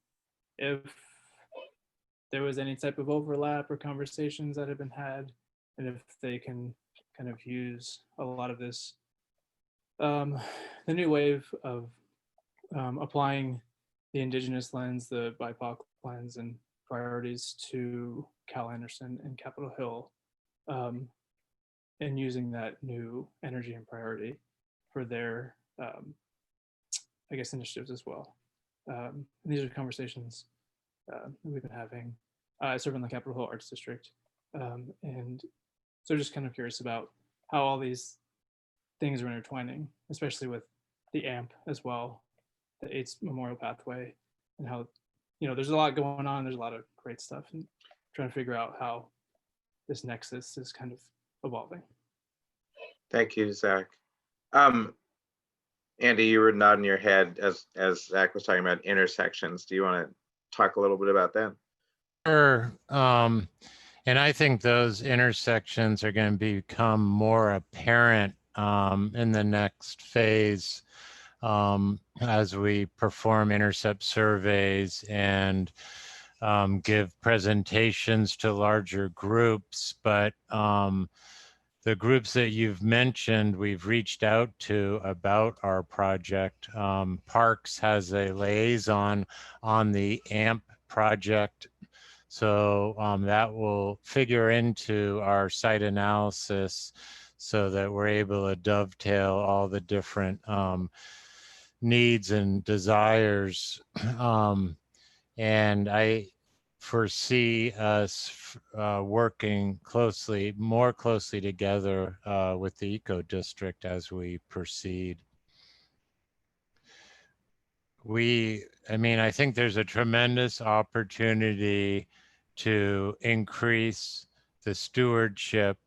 if there was any type of overlap or conversations that have been had, and if they can kind of use a lot of this, the new wave of applying the Indigenous lens, the BIPOC lens and priorities to Cal Anderson and Capitol Hill, and using that new energy and priority for their, I guess, initiatives as well. And these are conversations that we've been having. I serve in the Capitol Hill Arts District. And so just kind of curious about how all these things are intertwining, especially with the AMP as well, the AIDS Memorial Pathway, and how, you know, there's a lot going on. There's a lot of great stuff, and trying to figure out how this nexus is kind of evolving. Thank you, Zach. Andy, you were nodding your head as Zach was talking about intersections. Do you want to talk a little bit about that? and I think those intersections are going to become more apparent in the next phase as we perform intercept surveys and give presentations to larger groups. But the groups that you've mentioned, we've reached out to about our project. Parks has a liaison on the AMP project. So that will figure into our site analysis so that we're able to dovetail all the different needs and desires. And I foresee us working more closely together with the Eco District as we proceed. I think there's a tremendous opportunity to increase the stewardship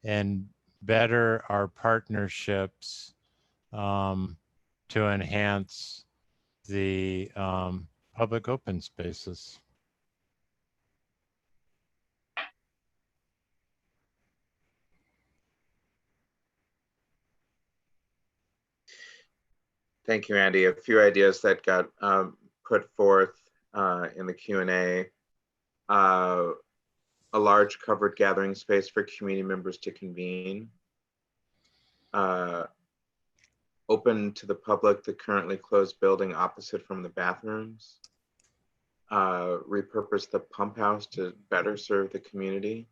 and better our partnerships to enhance the public open spaces. Thank you, Andy. A few ideas that got put forth in the Q&A. A large covered gathering space for community members to convene. Open to the public the currently closed building opposite from the bathrooms. Repurpose the pump house to better serve the community.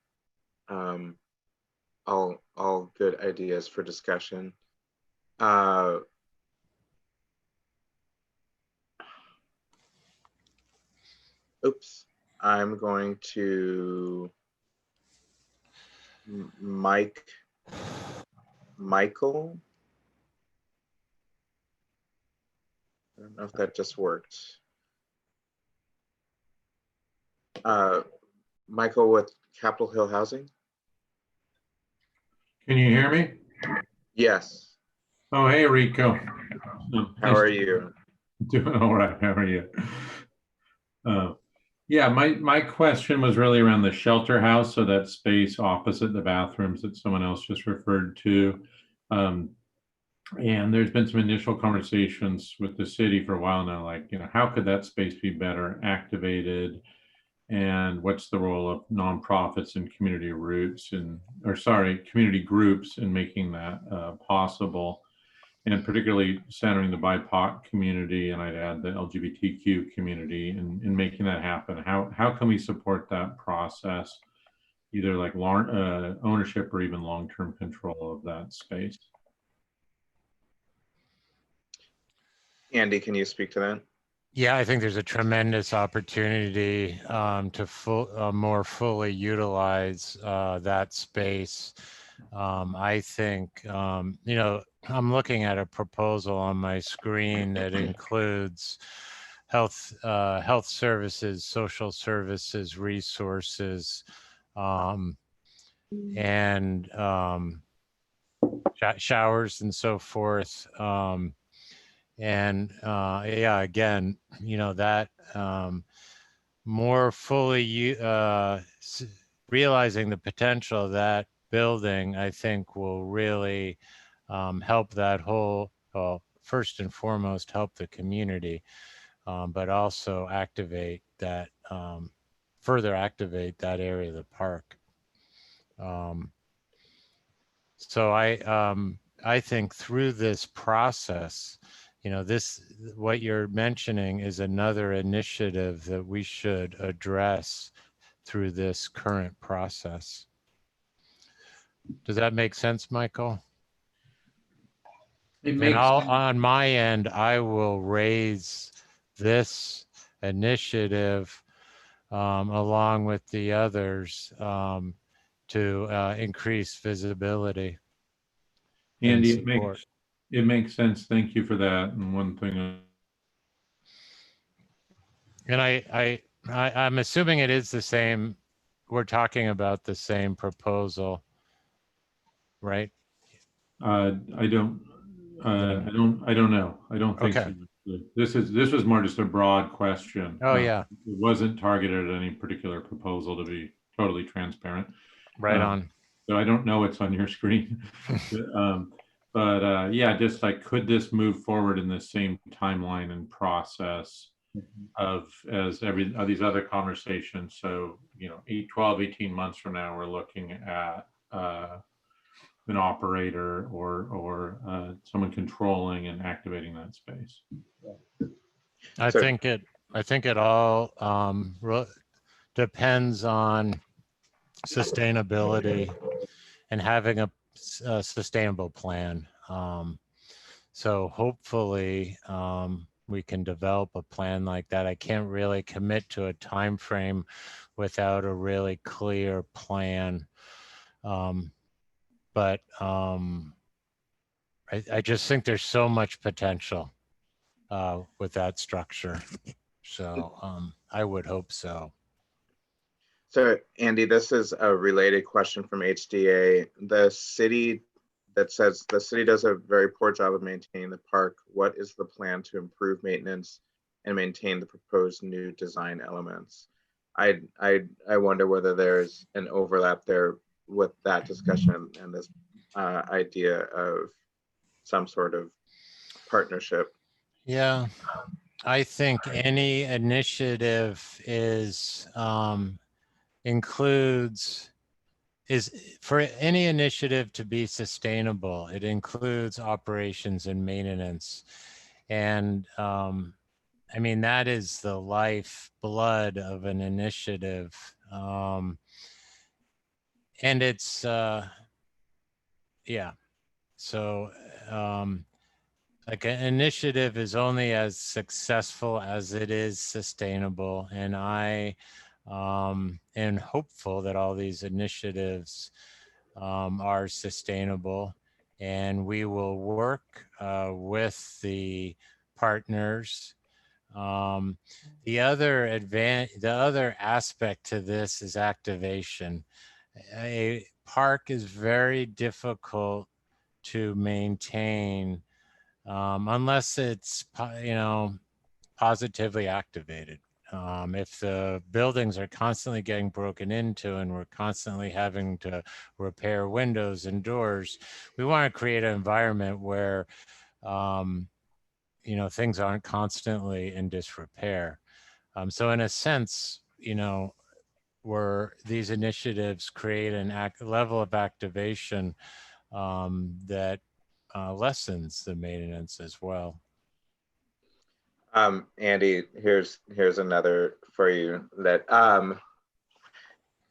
All good ideas for discussion. Oops, I'm going to Michael. I don't know if that just worked. Michael with Capitol Hill Housing. Can you hear me? Yes. Oh, hey, Rico. How are you? Doing all right. How are you? Yeah, my question was really around the shelter house, so that space opposite the bathrooms that someone else just referred to. And there's been some initial conversations with the city for a while now, like, how could that space be better activated? And what's the role of nonprofits and community community groups in making that possible? And particularly centering the BIPOC community, and I'd add the LGBTQ community in making that happen. How can we support that process, either like ownership or even long-term control of that space? Andy, can you speak to that? Yeah, I think there's a tremendous opportunity to more fully utilize that space. I think, I'm looking at a proposal on my screen that includes health services, social services, resources, and showers and so forth. Yeah, again, that more fully realizing the potential of that building, I think will really help that whole, first and foremost, help the community, but also activate that, further activate that area of the park. So I think through this process, what you're mentioning is another initiative that we should address through this current process. Does that make sense, Michael? It makes sense. On my end, I will raise this initiative along with the others to increase visibility. Andy, it makes sense. Thank you for that. And one thing. And I'm assuming it is the same. We're talking about the same proposal, right? I don't know. I don't think so. This was more just a broad question. Oh, yeah, It wasn't targeted at any particular proposal, to be totally transparent. right Um, on. So I don't know what's on your screen. Yeah, just like, could this move forward in the same timeline and process as these other conversations? So, 12, 18 months from now, we're looking at an operator or someone controlling and activating that space. I So- think it all depends on sustainability and having a sustainable plan. So hopefully we can develop a plan like that. I can't really commit to a time frame without a really clear plan. But I just think there's so much potential with that structure. So I would hope so. So Andy, this is a related question from HDA. The city that says the city does a very poor job of maintaining the park. What is the plan to improve maintenance and maintain the proposed new design elements? I wonder whether there's an overlap there with that discussion and this idea of some sort of partnership. Yeah, I think any initiative is for any initiative to be sustainable, it includes operations and maintenance. And I mean, that is the lifeblood of an initiative. And it's, yeah. So like an initiative is only as successful as it is sustainable. And I am hopeful that all these initiatives are sustainable, and we will work with the partners. The other aspect to this is activation. A park is very difficult to maintain unless it's positively activated. If the buildings are constantly getting broken into and we're constantly having to repair windows and doors, we want to create an environment where things aren't constantly in disrepair. So in a sense, where these initiatives create a level of activation that lessens the maintenance as well. Andy, here's another for you that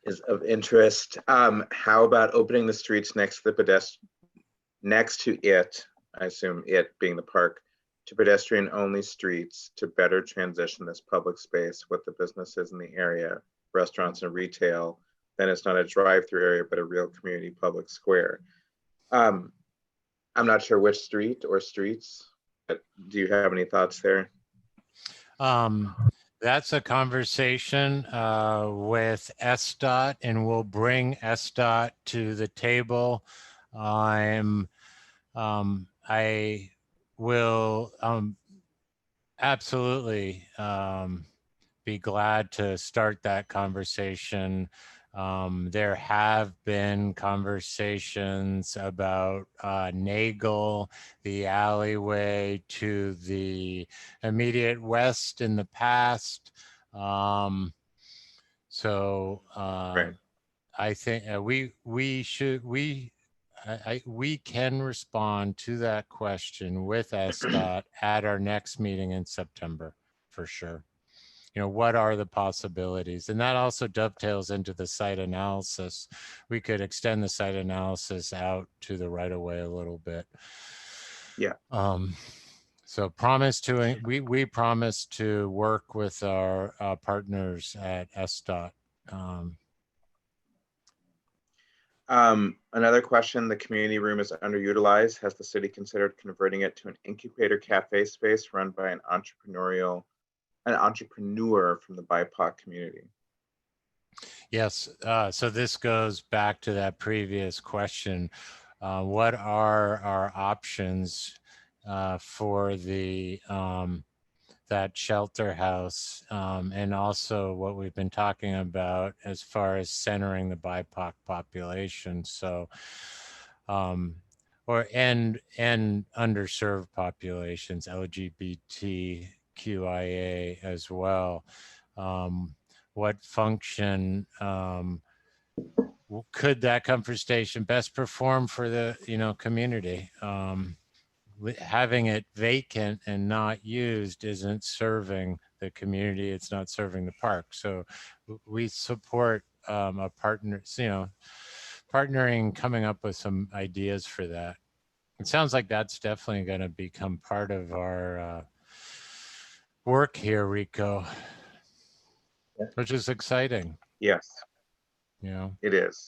is of interest. How about opening the streets next to it, I assume it being the park, to pedestrian only streets to better transition this public space with the businesses in the area, restaurants and retail. Then it's not a drive-through area, but a real community public square. I'm not sure which street or streets, but do you have any thoughts there? That's a conversation with SDOT, and we'll bring SDOT to the table. I will absolutely be glad to start that conversation. There have been conversations about Nagel, the alleyway to the immediate west in the past. Right. I think we can respond to that question with SDOT at our next meeting in September, for sure. What are the possibilities? And that also dovetails into the site analysis. We could extend the site analysis out to the right of way a little bit. Yeah. So we promise to work with our partners at SDOT. Another question, the community room is underutilized. Has the city considered converting it to an incubator cafe space run by an entrepreneur from the BIPOC community? Yes, so this goes back to that previous question. What are our options for the that shelter house, and also what we've been talking about as far as centering the BIPOC population. So, and underserved populations, LGBTQIA as well. What function could that comfort station best perform for the community? Having it vacant and not used isn't serving the community. It's not serving the park. So we support a partner, partnering, coming up with some ideas for that. It sounds like that's definitely going to become part of our work here, Rico, which is exciting. Yes, it is.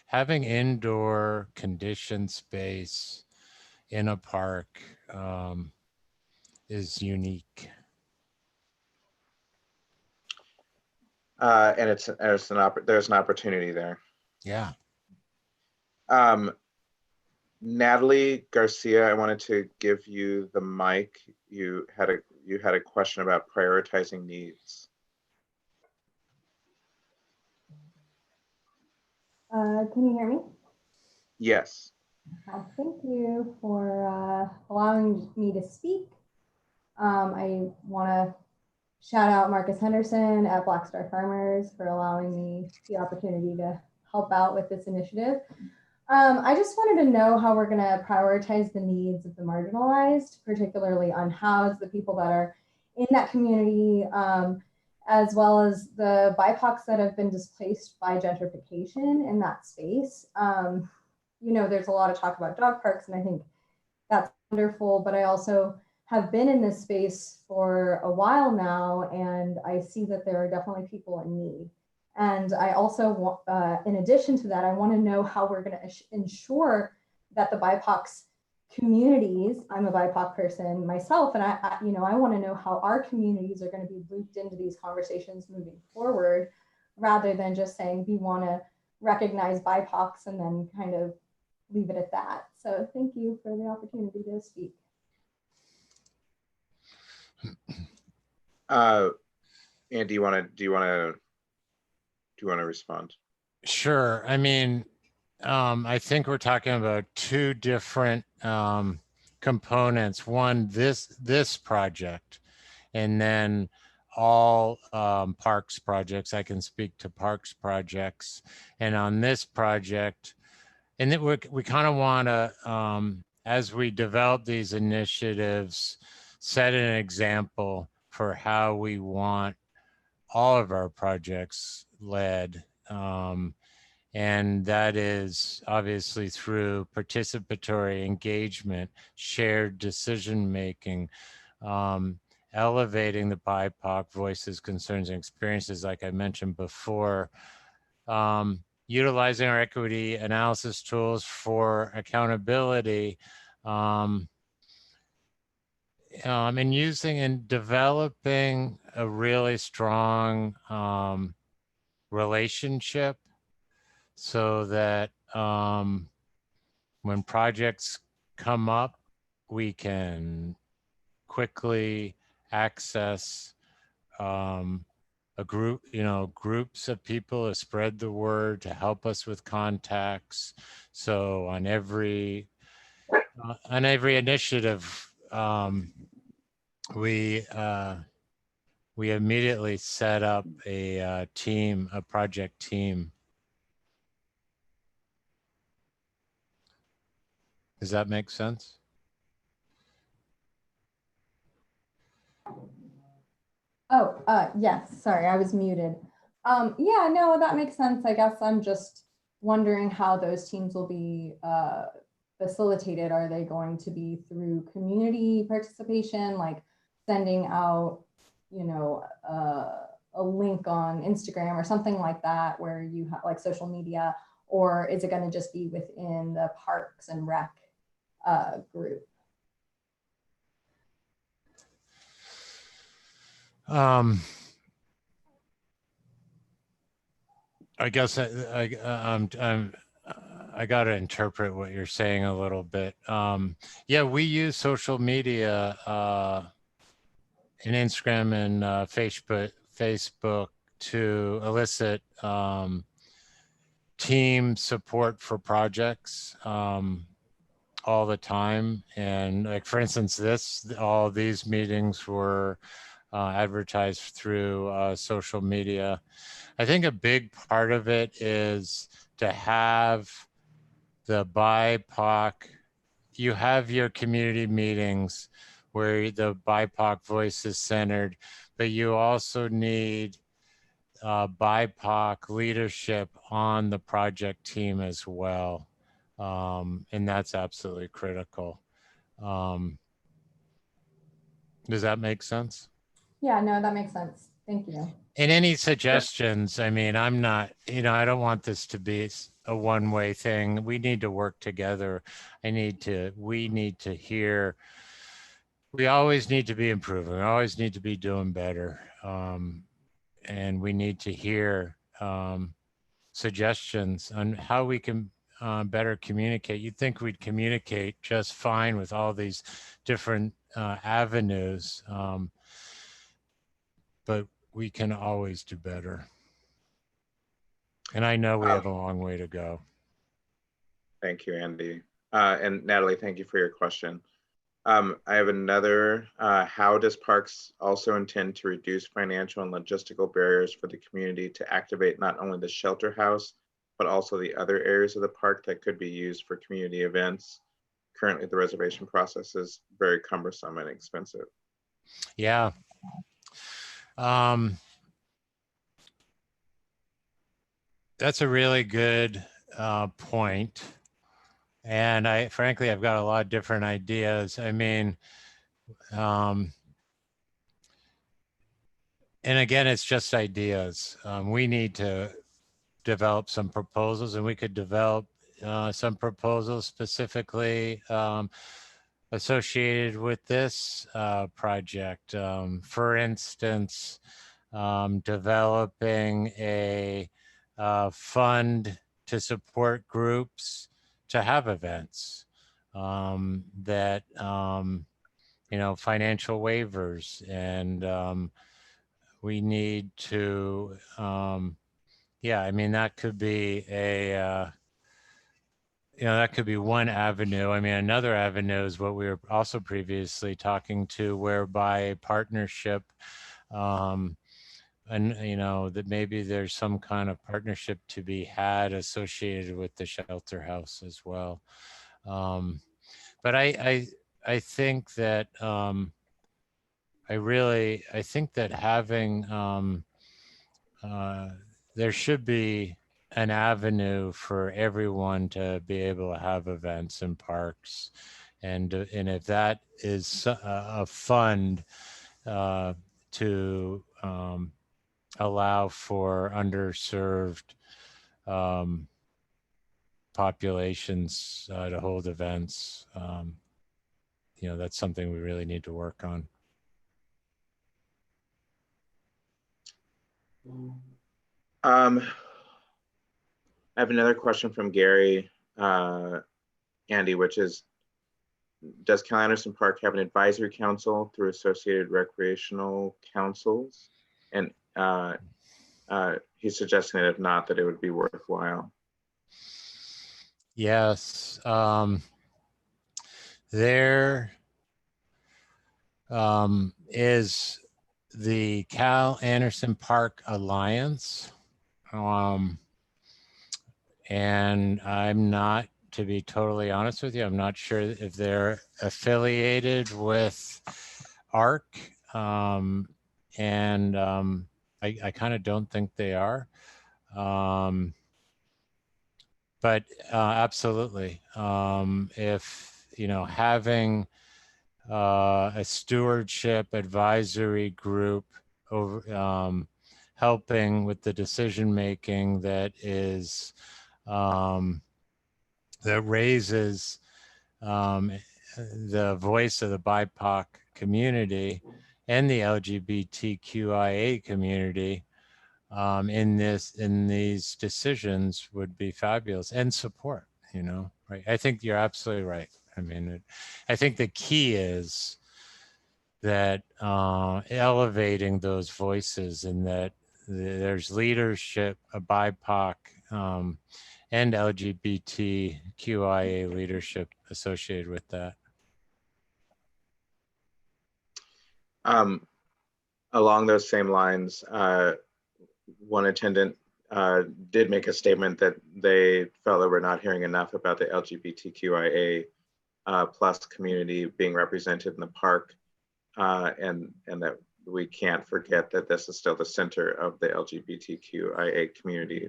Having indoor conditioned space in a park is unique. And there's an opportunity there. Yeah. Natalie Garcia, I wanted to give you the mic. You had a question about prioritizing needs. Can you hear me? Yes. Thank you for allowing me to speak. I want to shout out Marcus Henderson at Black Star Farmers for allowing me the opportunity to help out with this initiative. I just wanted to know how we're going to prioritize the needs of the marginalized, particularly unhoused, the people that are in that community, as well as the BIPOCs that have been displaced by gentrification in that space. There's a lot of talk about dog parks, and I think that's wonderful, but I also have been in this space for a while now, and I see that there are definitely people in need. And I also, in addition to that, I want to know how we're going to ensure that the BIPOC communities, I'm a BIPOC person myself, and I want to know how our communities are going to be looped into these conversations moving forward, rather than just saying we want to recognize BIPOCs and then kind of leave it at that. So thank you for the opportunity to speak. And do you want to respond? Sure. I mean, I think we're talking about two different components. One, this project, and then all parks projects. I can speak to parks projects, and on this project, and then we kind of want to, as we develop these initiatives, set an example for how we want all of our projects led. And that is obviously through participatory engagement, shared decision-making, elevating the BIPOC voices, concerns, and experiences, like I mentioned before, utilizing our equity analysis tools for accountability, and using and developing a really strong relationship, so that when projects come up, we can quickly access a group, groups of people to spread the word, to help us with contacts. So on every initiative, we immediately set up a team, a project team. Does that make sense? Oh, yes, sorry, I was muted. Yeah, no, that makes sense. I guess I'm just wondering how those teams will be facilitated. Are they going to be through community participation, like sending out, a link on Instagram or something like that, where you have like social media, or is it going to just be within the Parks and Rec group? I guess I got to interpret what you're saying a little bit. Yeah, we use social media and Instagram and Facebook to elicit team support for projects all the time. And like, for instance, all these meetings were advertised through social media. I think a big part of it is to have the BIPOC, you have your community meetings where the BIPOC voice is centered, but you also need BIPOC leadership on the project team as well. And that's absolutely critical. Does that make sense? Yeah, no, that makes sense. Thank you. And any suggestions? I mean, I'm not, I don't want this to be a one-way thing. We need to work together. We need to hear, we always need to be improving. We always need to be doing better. And we need to hear suggestions on how we can better communicate. You'd think we'd communicate just fine with all these different avenues, but we can always do better. And I know we have a long way to go. Thank you, Andy. And Natalie, thank you for your question. I have another, how does Parks also intend to reduce financial and logistical barriers for the community to activate not only the shelter house, but also the other areas of the park that could be used for community events? Currently, the reservation process is very cumbersome and expensive. Yeah. That's a really good point. And frankly, I've got a lot of different ideas. I mean, and again, it's just ideas. We need to develop some proposals, and we could develop some proposals specifically associated with this project. For instance, developing a fund to support groups to have events that, financial waivers, and we need to, that could be that could be one avenue. I mean, another avenue is what we were also previously talking to, whereby partnership, and that maybe there's some kind of partnership to be had associated with the shelter house as well. But I think that I think that having there should be an avenue for everyone to be able to have events in parks, and if that is a fund to allow for underserved populations to hold events, that's something we really need to work on. I have another question from Gary, Andy, which is, does Cal Anderson Park have an advisory council through associated recreational councils? And he's suggesting that if not, that it would be worthwhile. Yes, there is the Cal Anderson Park Alliance. And I'm not, to be totally honest with you, I'm not sure if they're affiliated with ARC. I kind of don't think they are. But absolutely, if, having a stewardship advisory group over helping with the decision-making that is that raises the voice of the BIPOC community and the LGBTQIA community in these decisions would be fabulous, and support, right? I think you're absolutely right. I mean, I think the key is that elevating those voices, and that there's leadership, a BIPOC and LGBTQIA leadership associated with that. Along those same lines, one attendant did make a statement that they felt that we're not hearing enough about the LGBTQIA plus community being represented in the park, and that we can't forget that this is still the center of the LGBTQIA community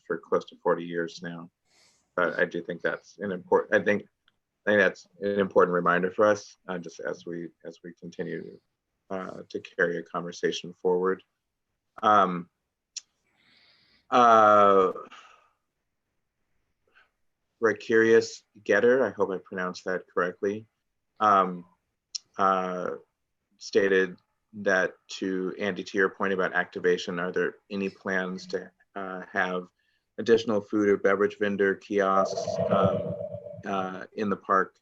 for close to 40 years now. But I do think that's an important, I think that's an important reminder for us, just as we continue to carry a conversation forward. Ricurious Getter, I hope I pronounced that correctly, stated that to Andy, to your point about activation, are there any plans to have additional food or beverage vendor kiosks in the park,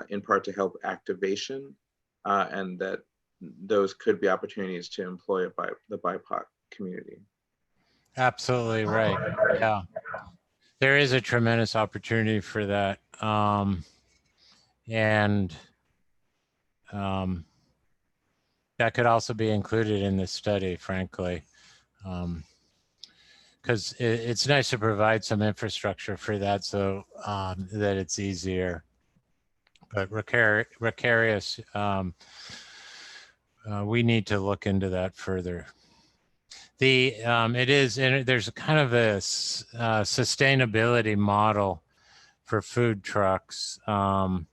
in part to help activation, and that those could be opportunities to employ the BIPOC community? Absolutely right. Yeah, there is a tremendous opportunity for that. That could also be included in this study, frankly, because it's nice to provide some infrastructure for that, so that it's easier. But Ricurious, we need to look into that further. There's a kind of a sustainability model for food trucks, and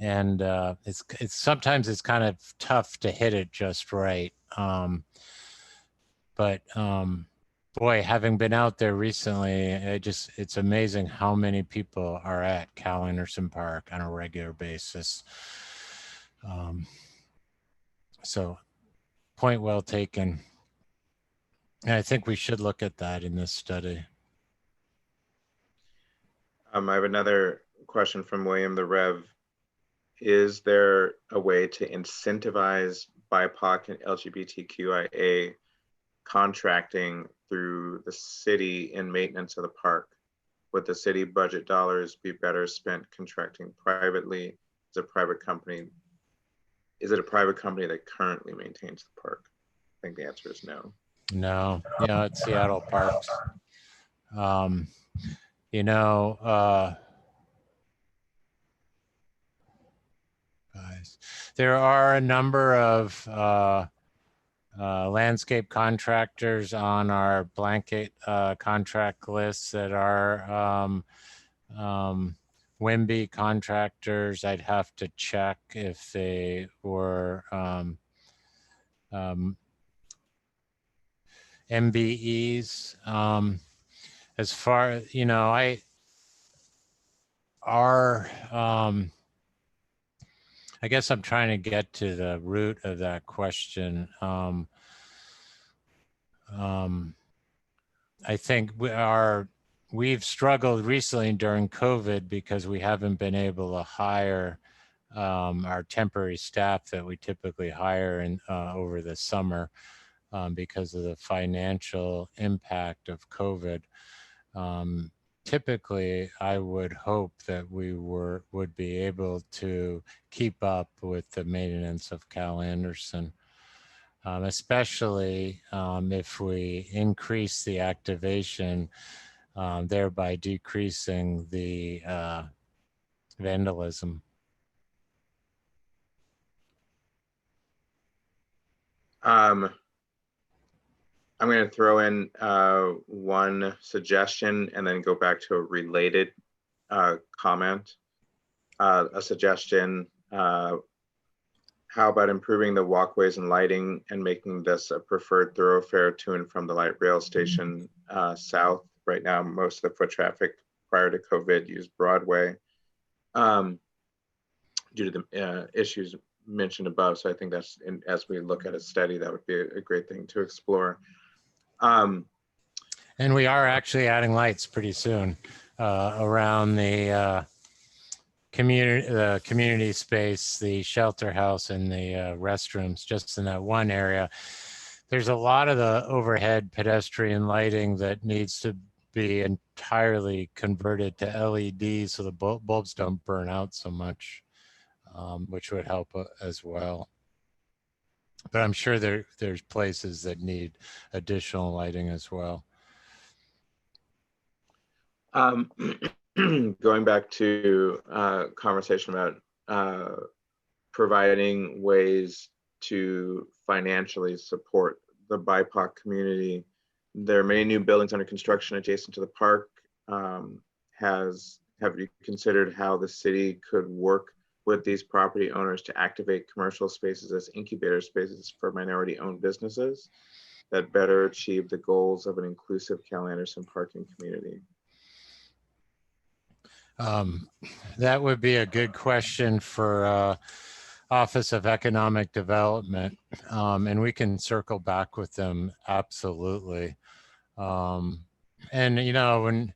it's sometimes it's kind of tough to hit it just right. But boy, having been out there recently, it's amazing how many people are at Cal Anderson Park on a regular basis. So point well taken. And I think we should look at that in this study. I have another question from William the Rev. Is there a way to incentivize BIPOC and LGBTQIA contracting through the city in maintenance of the park? Would the city budget dollars be better spent contracting privately? Is it a private company that currently maintains the park? I think the answer is no. No, it's Seattle Parks. Guys, there are a number of landscape contractors on our blanket contract list that are WIMBY contractors. I'd have to check if they were MBEs. As far, I guess I'm trying to get to the root of that question. I think we've struggled recently during COVID because we haven't been able to hire our temporary staff that we typically hire over the summer because of the financial impact of COVID. Typically, I would hope that we would be able to keep up with the maintenance of Cal Anderson, especially if we increase the activation, thereby decreasing the vandalism. I'm going to throw in one suggestion and then go back to a related comment. A suggestion, how about improving the walkways and lighting and making this a preferred thoroughfare to and from the light rail station south? Right now, most of the foot traffic prior to COVID used Broadway due to the issues mentioned above. So I think that's, as we look at a study, that would be a great thing to explore. And we are actually adding lights pretty soon around the community space, the shelter house and the restrooms just in that one area. There's a lot of the overhead pedestrian lighting that needs to be entirely converted to LEDs so the bulbs don't burn out so much, which would help as well. But I'm sure there's places that need additional lighting as well. Going back to conversation about providing ways to financially support the BIPOC community. There are many new buildings under construction adjacent to the park. Have you considered how the city could work with these property owners to activate commercial spaces as incubator spaces for minority-owned businesses that better achieve the goals of an inclusive Cal Anderson parking community? That would be a good question for Office of Economic Development, and we can circle back with them, absolutely. And, you know, when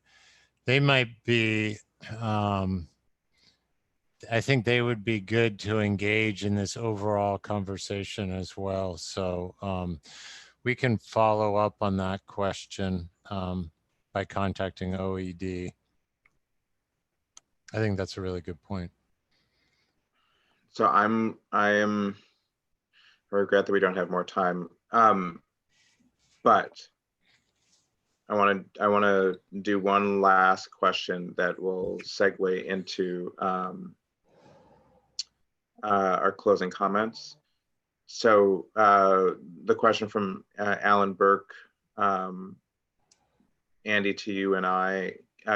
they might be, I think they would be good to engage in this overall conversation as well. So we can follow up on that question by contacting OED. I think that's a really good point. So I regret that we don't have more time, but I want to do one last question that will segue into our closing comments. So the question from Alan Burke, Andy, to you and I,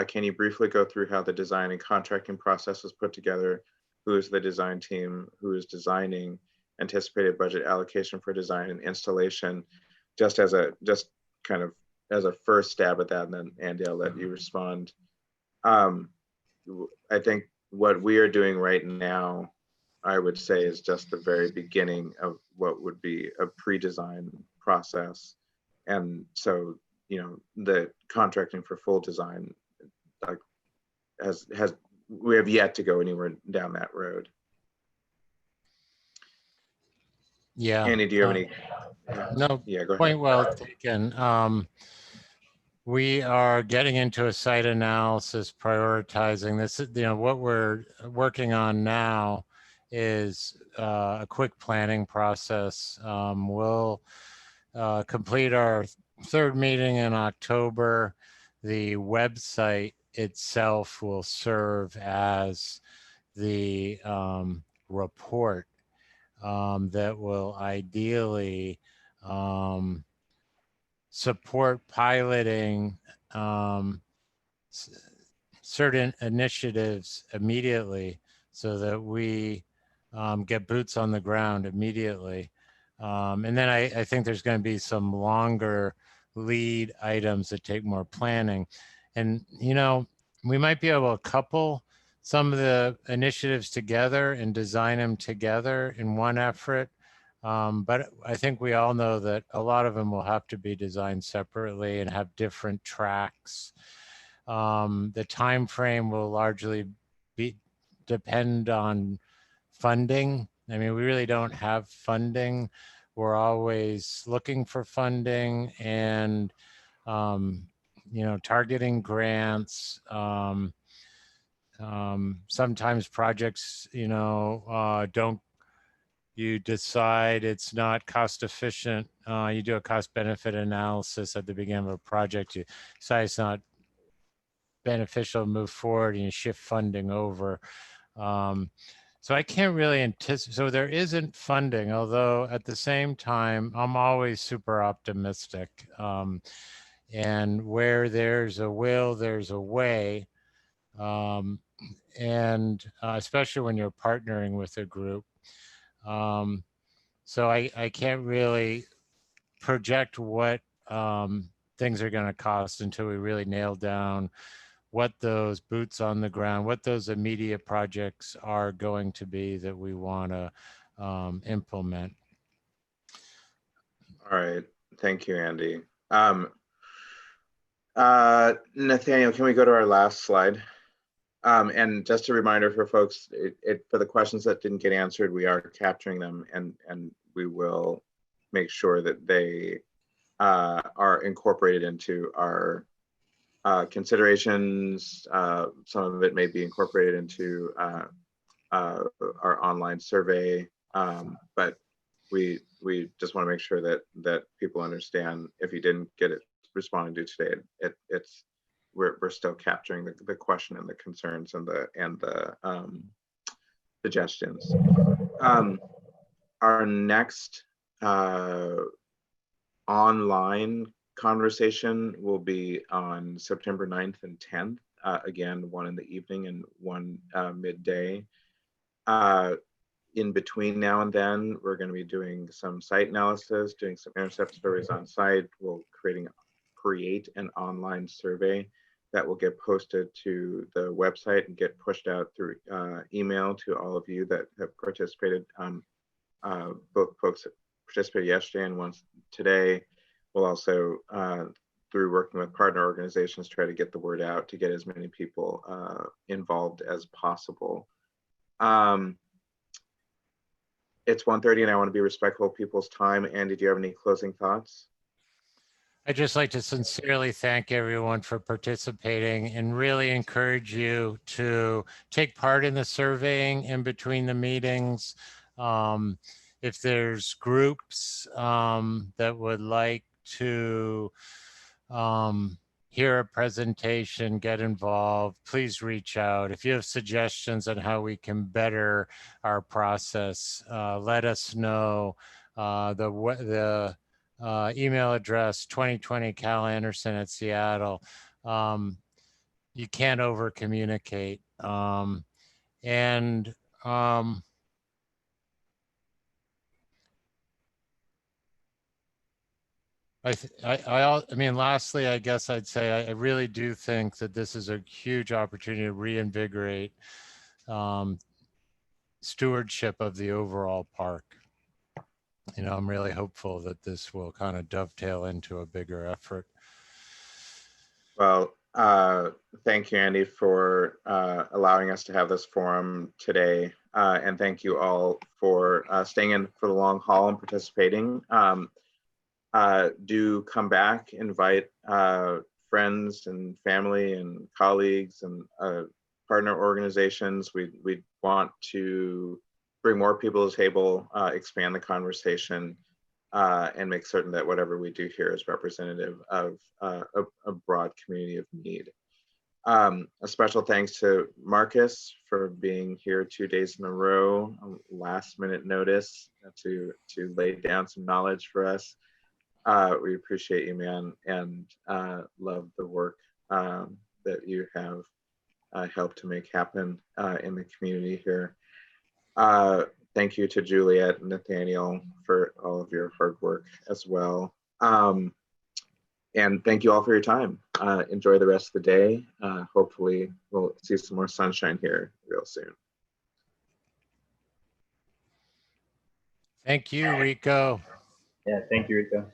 can you briefly go through how the design and contracting process was put together? Who is the design team? Who is designing? Anticipated budget allocation for design and installation? Just kind of as a first stab at that, and then Andy, I'll let you respond. I think what we are doing right now, I would say, is just the very beginning of what would be a pre-design process. And so, you know, the contracting for full design, like, we have yet to go anywhere down that road. Yeah. Andy, do you have any? No, yeah, go ahead. Point well taken. We are getting into a site analysis, prioritizing this. You know, what we're working on now is a quick planning process. We'll complete our third meeting in October. The website itself will serve as the report that will ideally support piloting certain initiatives immediately so that we get boots on the ground immediately. And then I think there's going to be some longer lead items that take more planning. And, you know, we might be able to couple some of the initiatives together and design them together in one effort. But I think we all know that a lot of them will have to be designed separately and have different tracks. The time frame will largely depend on funding. I mean, we really don't have funding. We're always looking for funding and, you know, targeting grants. Sometimes projects, you know, you decide it's not cost efficient. You do a cost benefit analysis at the beginning of a project. You decide it's not beneficial to move forward and you shift funding over. So I can't really anticipate, so there isn't funding, although at the same time, I'm always super optimistic. And where there's a will, there's a way. And especially when you're partnering with a group. So I can't really project what things are going to cost until we really nail down what those boots on the ground, what those immediate projects are going to be that we want to implement. All right, thank you, Andy. Nathaniel, can we go to our last slide? And just a reminder for folks, for the questions that didn't get answered, we are capturing them, and we will make sure that they are incorporated into our considerations. Some of it may be incorporated into our online survey, but we just want to make sure that people understand, if you didn't get it responded to today, we're still capturing the question and the concerns and the suggestions. Our next online conversation will be on September 9th and 10th. Again, one in the evening and one midday. In between now and then, we're going to be doing some site analysis, doing some intercept stories on site. We'll create an online survey that will get posted to the website and get pushed out through email to all of you that have participated. Both folks that participated yesterday and once today. We'll also, through working with partner organizations, try to get the word out to get as many people involved as possible. It's 1:30 and I want to be respectful of people's time. Andy, do you have any closing thoughts? I'd just like to sincerely thank everyone for participating and really encourage you to take part in the surveying in between the meetings. If there's groups that would like to hear a presentation, get involved, please reach out. If you have suggestions on how we can better our process, let us know. The email address 2020calanderson@Seattle. You can't over communicate. I mean, lastly, I guess I'd say I really do think that this is a huge opportunity to reinvigorate stewardship of the overall park. You know, I'm really hopeful that this will kind of dovetail into a bigger effort. Well, thank you, Andy, for allowing us to have this forum today. And thank you all for staying in for the long haul and participating. Do come back, invite friends and family and colleagues and partner organizations. We want to bring more people to the table, expand the conversation, and make certain that whatever we do here is representative of a broad community of need. A special thanks to Marcus for being here 2 days in a row, last minute notice to lay down some knowledge for us. We appreciate you, man, and love the work that you have helped to make happen in the community here. Thank you to Juliet and Nathaniel for all of your hard work as well. And thank you all for your time. Enjoy the rest of the day. Hopefully we'll see some more sunshine here real soon. Thank you, Rico. Yeah, thank you, Rico.